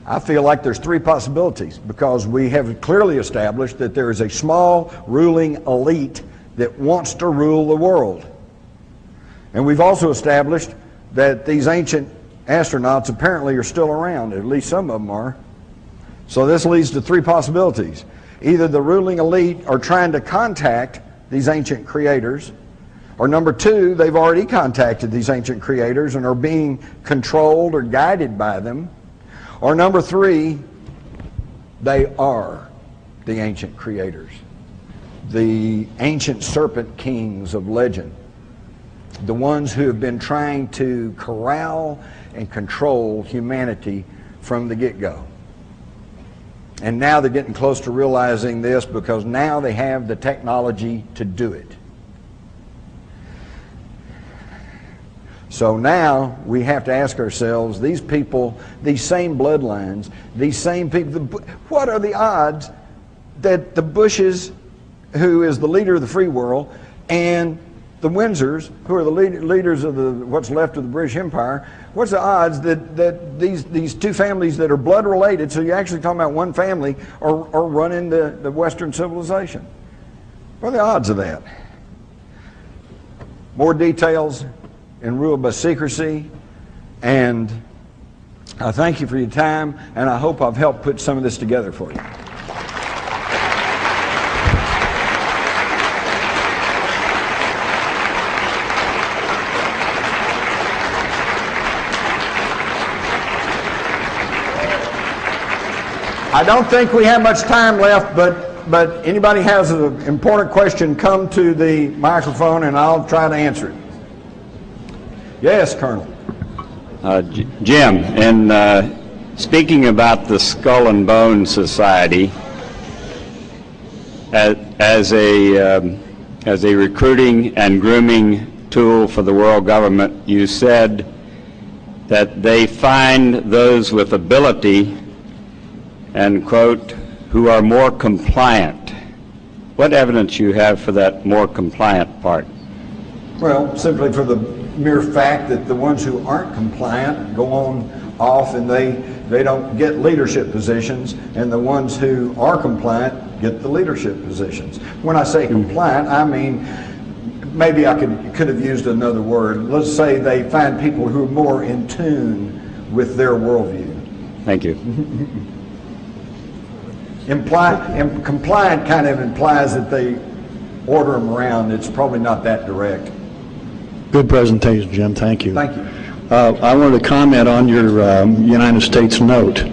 S2: I feel like there's three possibilities, because we have clearly established that there is a small ruling elite that wants to rule the world. And we've also established that these ancient astronauts apparently are still around. At least some of them are. So this leads to three possibilities. Either the ruling elite are trying to contact these ancient creators, or number two, they've already contacted these ancient creators and are being controlled or guided by them, or number three, they are the ancient creators, the ancient serpent kings of legend, the ones who have been trying to corral and control humanity from the get-go. And now they're getting close to realizing this, because now they have the technology to do it. So now we have to ask ourselves, these people, these same bloodlines, these same people, what are the odds that the Bushes, who is the leader of the free world, and the Windsors, who are the leaders of what's left of the British Empire, what's the odds that these two families that are blood related, so you're actually talking about one family, are running the Western civilization? What are the odds of that? More details and ruled by secrecy. And I thank you for your time, and I hope I've helped put some of this together for you. I don't think we have much time left, but anybody has an important question, come to the microphone and I'll try to answer it. Yes, Colonel.
S3: Jim, in speaking about the Skull and Bone Society as a recruiting and grooming tool for the world government, you said that they find those with ability, and quote, who are more compliant. What evidence you have for that more compliant part?
S2: Well, simply for the mere fact that the ones who aren't compliant go on off and they don't get leadership positions, and the ones who are compliant get the leadership positions. When I say compliant, I mean, maybe I could have used another word. Let's say they find people who are more in tune with their worldview.
S3: Thank you.
S2: Compliant kind of implies that they order them around. It's probably not that direct.
S4: Good presentation, Jim. Thank you.
S2: Thank you.
S4: I wanted to comment on your United States note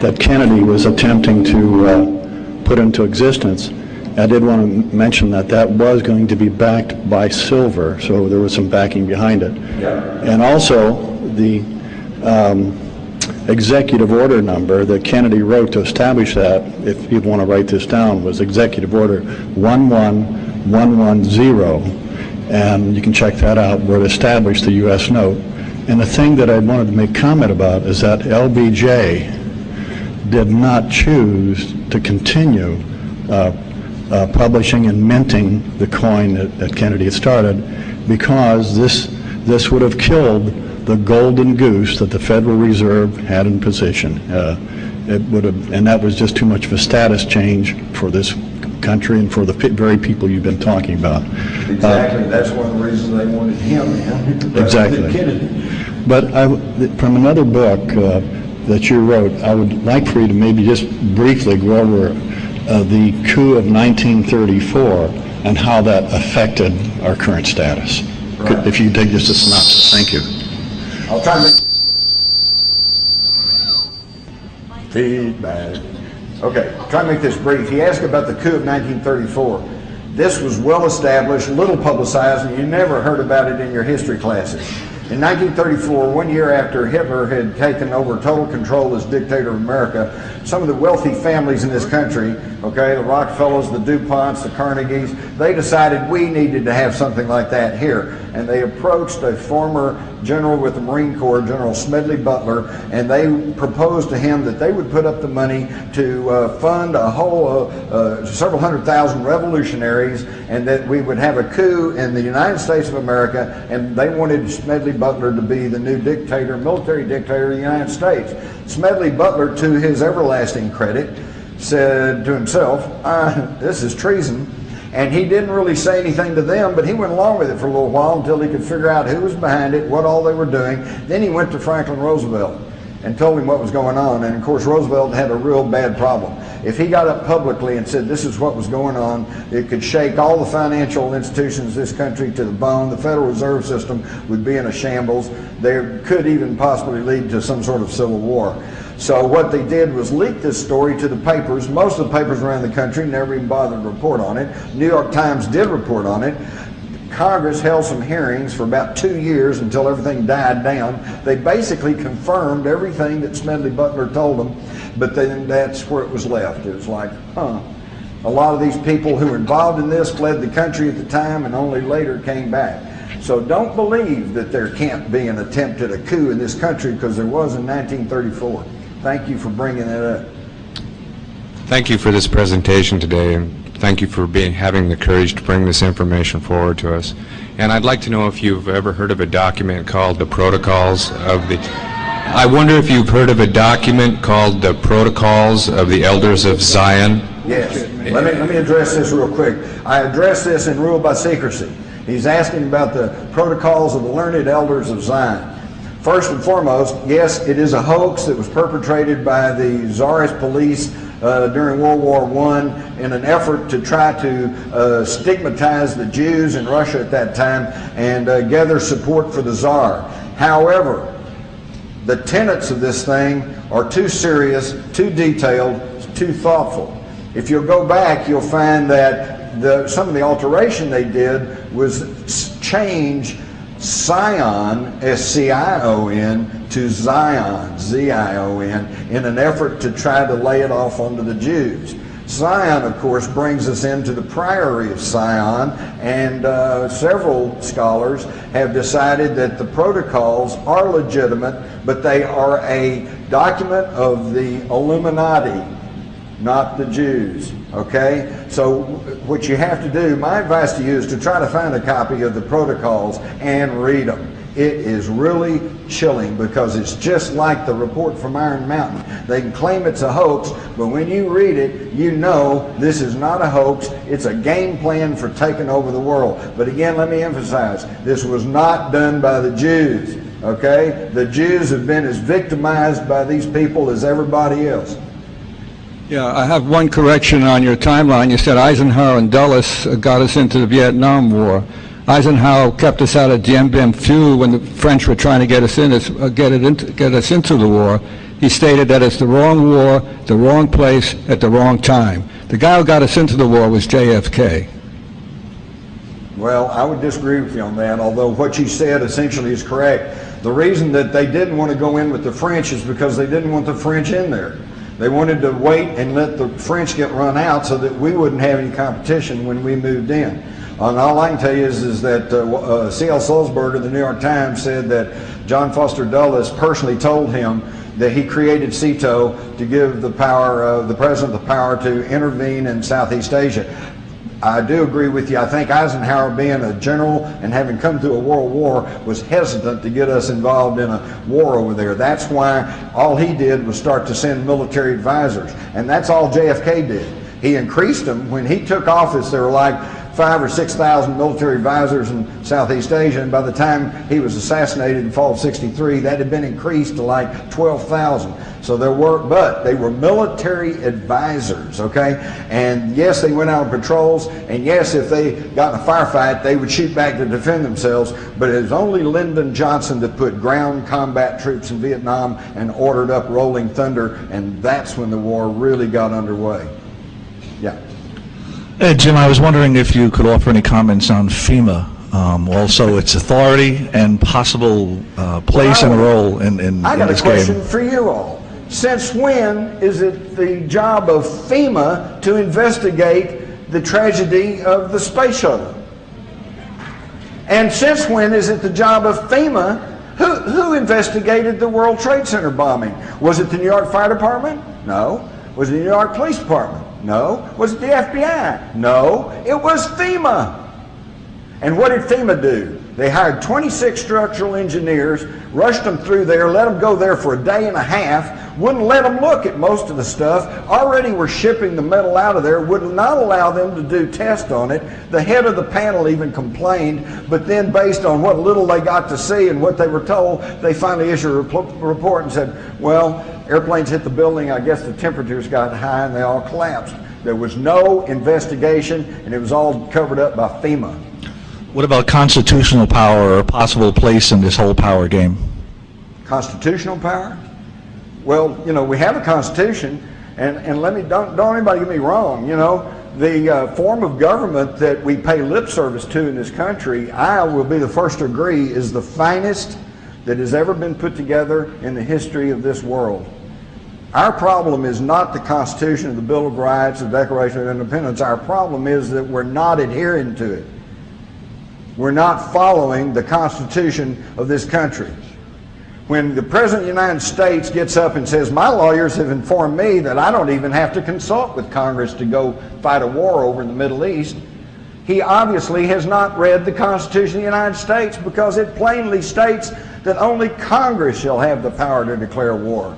S4: that Kennedy was attempting to put into existence. I did want to mention that that was going to be backed by silver, so there was some backing behind it.
S2: Yeah.
S4: And also, the executive order number that Kennedy wrote to establish that, if you'd want to write this down, was Executive Order 11110, and you can check that out, where it established the U.S. note. And the thing that I wanted to make comment about is that LBJ did not choose to continue publishing and minting the coin that Kennedy had started, because this would have killed the golden goose that the Federal Reserve had in position. It would have, and that was just too much of a status change for this country and for the very people you've been talking about.
S2: Exactly. That's one of the reasons they wanted him in.
S4: Exactly. But from another book that you wrote, I would like for you to maybe just briefly go over the coup of 1934 and how that affected our current status.
S2: Right.
S4: If you could take just a synopsis. Thank you.
S2: I'll try to make feedback. Okay, try to make this brief. He asked about the coup of 1934. This was well established, little publicized, and you never heard about it in your history classes. In 1934, 1 year after Hitler had taken over total control as dictator of America, some of the wealthy families in this country, okay, the Rockefellers, the DuPonts, the Carnegies, they decided we needed to have something like that here. And they approached a former general with the Marine Corps, General Smedley Butler, and they proposed to him that they would put up the money to fund a whole several 100,000 revolutionaries, and that we would have a coup in the United States of America, and they wanted Smedley Butler to be the new dictator, military dictator of the United States. Smedley Butler, to his everlasting credit, said to himself, this is treason. And he didn't really say anything to them, but he went along with it for a little while until he could figure out who was behind it, what all they were doing. Then he went to Franklin Roosevelt and told him what was going on. And of course, Roosevelt had a real bad problem. If he got up publicly and said this is what was going on, it could shake all the financial institutions of this country to the bone. The Federal Reserve System would be in a shambles. There could even possibly lead to some sort of civil war. So what they did was leak this story to the papers. Most of the papers around the country never even bothered to report on it. New York Times did report on it. Congress held some hearings for about 2 years until everything died down. They basically confirmed everything that Smedley Butler told them, but then that's where it was left. It was like, a lot of these people who were involved in this fled the country at the time and only later came back. So don't believe that there can't be an attempt at a coup in this country, because there was in 1934. Thank you for bringing that up.
S5: Thank you for this presentation today, and thank you for having the courage to bring this information forward to us. And I'd like to know if you've ever heard of a document called the Protocols of the... I wonder if you've heard of a document called the Protocols of the Elders of Zion?
S2: Yes. Let me address this real quick. I addressed this in Rule by Secrecy. He's asking about the Protocols of the Learned Elders of Zion. First and foremost, yes, it is a hoax that was perpetrated by the Tsarist police during World War I in an effort to try to stigmatize the Jews in Russia at that time and gather support for the Tsar. However, the tenets of this thing are too serious, too detailed, too thoughtful. If you'll go back, you'll find that some of the alteration they did was change Sion, S-C-I-O-N, to Zion, Z-I-O-N, in an effort to try to lay it off onto the Jews. Zion, of course, brings us into the Priory of Sion, and several scholars have decided that the protocols are legitimate, but they are a document of the Illuminati, not the Jews, okay? So what you have to do, my advice to you is to try to find a copy of the protocols and read them. It is really chilling because it's just like the report from Iron Mountain. They can claim it's a hoax, but when you read it, you know this is not a hoax. It's a game plan for taking over the world. But again, let me emphasize, this was not done by the Jews, okay? The Jews have been as victimized by these people as everybody else.
S6: Yeah, I have one correction on your timeline. You said Eisenhower and Dulles got us into the Vietnam War. Eisenhower kept us out of Dien Bien Phu when the French were trying to get us into the war. He stated that it's the wrong war, the wrong place, at the wrong time. The guy who got us into the war was JFK.
S2: Well, I would disagree with you on that, although what you said essentially is correct. The reason that they didn't want to go in with the French is because they didn't want the French in there. They wanted to wait and let the French get run out so that we wouldn't have any competition when we moved in. And all I can tell you is that C.L. Sulzberger of the New York Times said that John Foster Dulles personally told him that he created CETO to give the president the power to intervene in Southeast Asia. I do agree with you. I think Eisenhower, being a general and having come through a world war, was hesitant to get us involved in a war over there. That's why all he did was start to send military advisors. And that's all JFK did. He increased them. When he took office, there were like 5,000 or 6,000 military advisors in Southeast Asia, and by the time he was assassinated in fall of '63, that had been increased to like 12,000. So but they were military advisors, okay? And yes, they went out on patrols, and yes, if they got in a firefight, they would shoot back to defend themselves, but it was only Lyndon Johnson that put ground combat troops in Vietnam and ordered up Rolling Thunder, and that's when the war really got underway. Yeah.
S7: Jim, I was wondering if you could offer any comments on FEMA, also its authority and possible place and role in this game.
S2: I got a question for you all. Since when is it the job of FEMA to investigate the tragedy of the space shuttle? And since when is it the job of FEMA? Who investigated the World Trade Center bombing? Was it the New York Fire Department? No. Was it the New York Police Department? No. Was it the FBI? No. It was FEMA. And what did FEMA do? They hired 26 structural engineers, rushed them through there, let them go there for a day and a half, wouldn't let them look at most of the stuff, already were shipping the metal out of there, would not allow them to do tests on it. The head of the panel even complained, but then based on what little they got to see and what they were told, they finally issued a report and said, well, airplanes hit the building, I guess the temperatures got high and they all collapsed. There was no investigation, and it was all covered up by FEMA.
S7: What about constitutional power or possible place in this whole power game?
S2: Constitutional power? Well, you know, we have a constitution, and don't anybody get me wrong, you know, the form of government that we pay lip service to in this country, I will be the first to agree, is the finest that has ever been put together in the history of this world. Our problem is not the Constitution, the Bill of Rights, the Declaration of Independence. Our problem is that we're not adhering to it. We're not following the Constitution of this country. When the President of the United States gets up and says, my lawyers have informed me that I don't even have to consult with Congress to go fight a war over in the Middle East, he obviously has not read the Constitution of the United States, because it plainly states that only Congress shall have the power to declare war.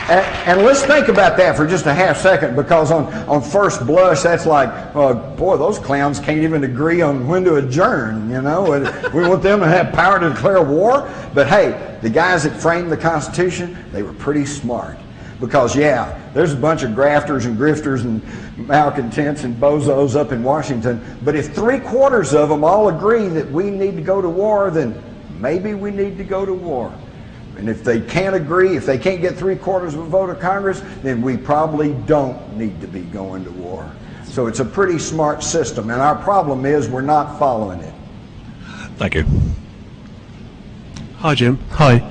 S2: And let's think about that for just a half second, because on first blush, that's like, boy, those clowns can't even agree on when to adjourn, you know. And we want them to have power to declare war. But hey, the guys that framed the Constitution, they were pretty smart. Because, yeah, there's a bunch of grafters and grifters and malcontents and bozos up in Washington. But if 3/4 of them all agree that we need to go to war, then maybe we need to go to war. And if they can't agree, if they can't get 3/4 of a vote of Congress, then we probably don't need to be going to war. So it's a pretty smart system, and our problem is we're not following it.
S7: Thank you.
S8: Hi, Jim. Hi.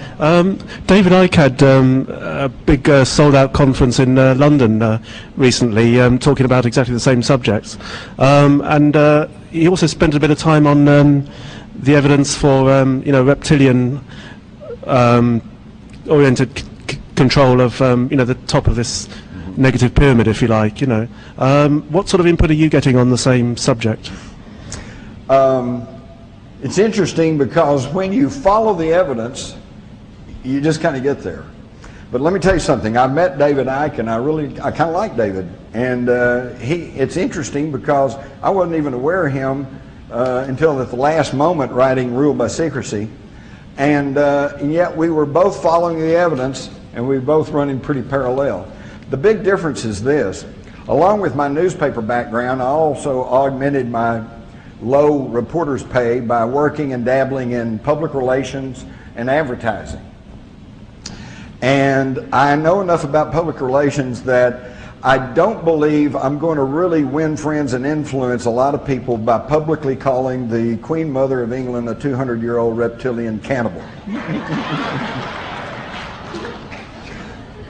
S8: David Icke had a big sold-out conference in London recently, talking about exactly the same subjects. And he also spent a bit of time on the evidence for, reptilian oriented control of the top of this negative pyramid, if you like. What sort of input are you getting on the same subject?
S2: It's interesting because when you follow the evidence, you just kind of get there. But let me tell you something. I met David Icke, and I kind of like David. And it's interesting because I wasn't even aware of him until at the last moment writing Ruled by Secrecy. And yet we were both following the evidence, and we were both running pretty parallel. The big difference is this. Along with my newspaper background, I also augmented my low reporter's pay by working and dabbling in public relations and advertising. And I know enough about public relations that I don't believe I'm going to really win friends and influence a lot of people by publicly calling the Queen Mother of England a 200-year-old reptilian cannibal.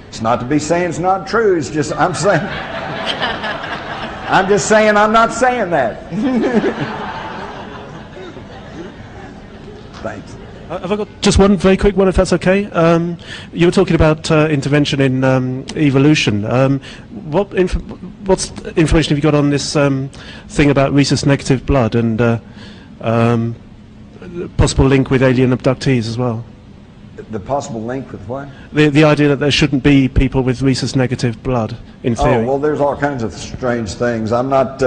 S2: It's not to be saying it's not true, it's just I'm just saying I'm not saying that. Thanks.
S8: Have I got just one very quick one, if that's okay? You were talking about intervention in evolution. What's information have you got on this thing about rhesus negative blood and possible link with alien abductees as well?
S2: The possible link with what?
S8: The idea that there shouldn't be people with rhesus negative blood, in theory.
S2: Oh, well, there's all kinds of strange things. I'm not,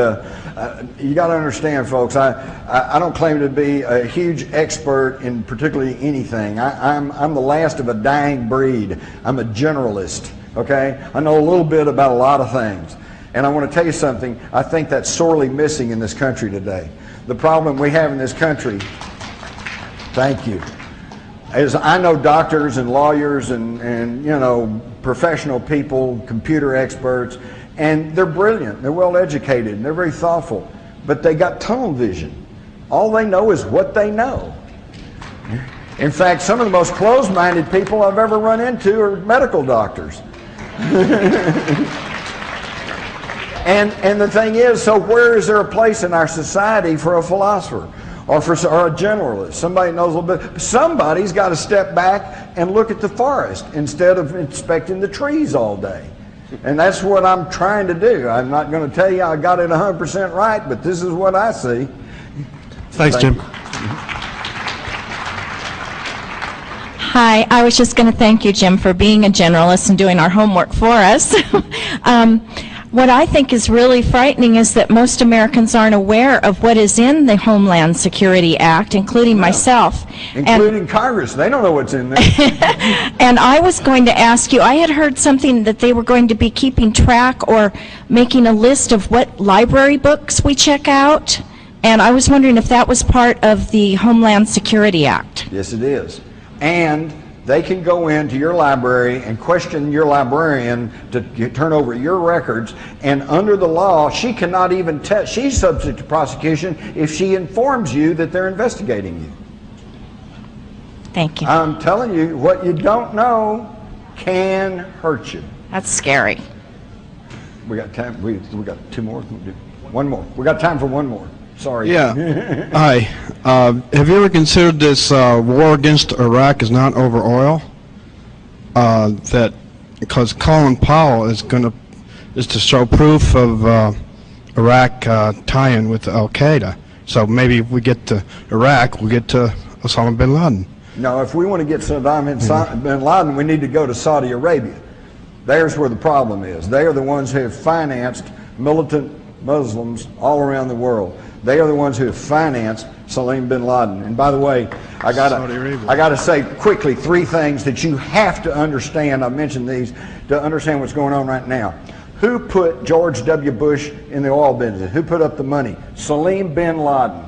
S2: you got to understand, folks, I don't claim to be a huge expert in particularly anything. I'm the last of a dying breed. I'm a generalist, okay? I know a little bit about a lot of things. And I want to tell you something, I think that's sorely missing in this country today. The problem we have in this country, thank you, is I know doctors and lawyers and professional people, computer experts, and they're brilliant, they're well educated, and they're very thoughtful, but they got tunnel vision. All they know is what they know. In fact, some of the most closed-minded people I've ever run into are medical doctors. And the thing is, so where is there a place in our society for a philosopher? Or a generalist, somebody knows a little bit. Somebody's got to step back and look at the forest instead of inspecting the trees all day. And that's what I'm trying to do. I'm not going to tell you I got it 100% right, but this is what I see.
S8: Thanks, Jim.
S9: Hi, I was just going to thank you, Jim, for being a generalist and doing our homework for us. What I think is really frightening is that most Americans aren't aware of what is in the Homeland Security Act, including myself.
S2: Including Congress. They don't know what's in there.
S9: And I was going to ask you, I had heard something that they were going to be keeping track or making a list of what library books we check out, and I was wondering if that was part of the Homeland Security Act.
S2: Yes, it is. And they can go into your library and question your librarian to turn over your records, and under the law, she cannot even she's subject to prosecution if she informs you that they're investigating you.
S9: Thank you.
S2: I'm telling you, what you don't know can hurt you.
S9: That's scary.
S2: We got time. We got two more. One more. We got time for one more. Sorry.
S10: Yeah. Hi. Have you ever considered this war against Iraq is not over oil? That because Colin Powell is to show proof of Iraq tie-in with Al Qaeda. So maybe if we get to Iraq, we'll get to Osama bin Laden.
S2: No, if we want to get Saddam bin Laden, we need to go to Saudi Arabia. There's where the problem is. They are the ones who have financed militant Muslims all around the world. They are the ones who have financed Salim bin Laden. And by the way, I gotta say quickly three things that you have to understand. I mentioned these to understand what's going on right now. Who put George W. Bush in the oil business? Who put up the money? Salim bin Laden,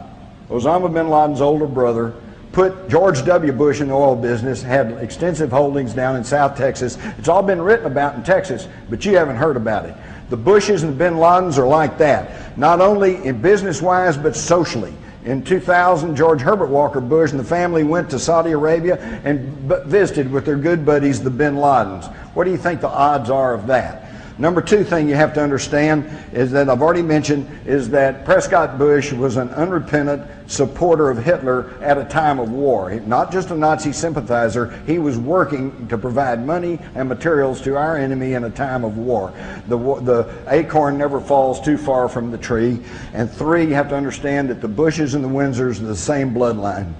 S2: Osama bin Laden's older brother, put George W. Bush in the oil business, had extensive holdings down in South Texas. It's all been written about in Texas, but you haven't heard about it. The Bushes and bin Ladens are like that, not only in business-wise, but socially. In 2000, George Herbert Walker Bush and the family went to Saudi Arabia and visited with their good buddies, the bin Ladens. What do you think the odds are of that? Number two thing you have to understand is that I've already mentioned is that Prescott Bush was an unrepentant supporter of Hitler at a time of war. Not just a Nazi sympathizer, he was working to provide money and materials to our enemy in a time of war. The acorn never falls too far from the tree. And three, you have to understand that the Bushes and the Windsors are the same bloodline.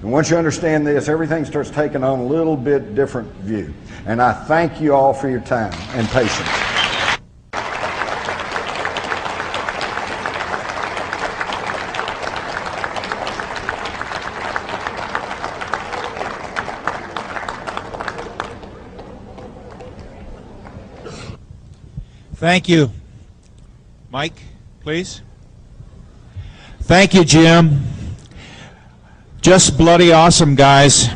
S2: And once you understand this, everything starts taking on a little bit different view. And I thank you all for your time and patience.
S1: Thank you. Mike, please. Thank you, Jim. Just bloody awesome, guys.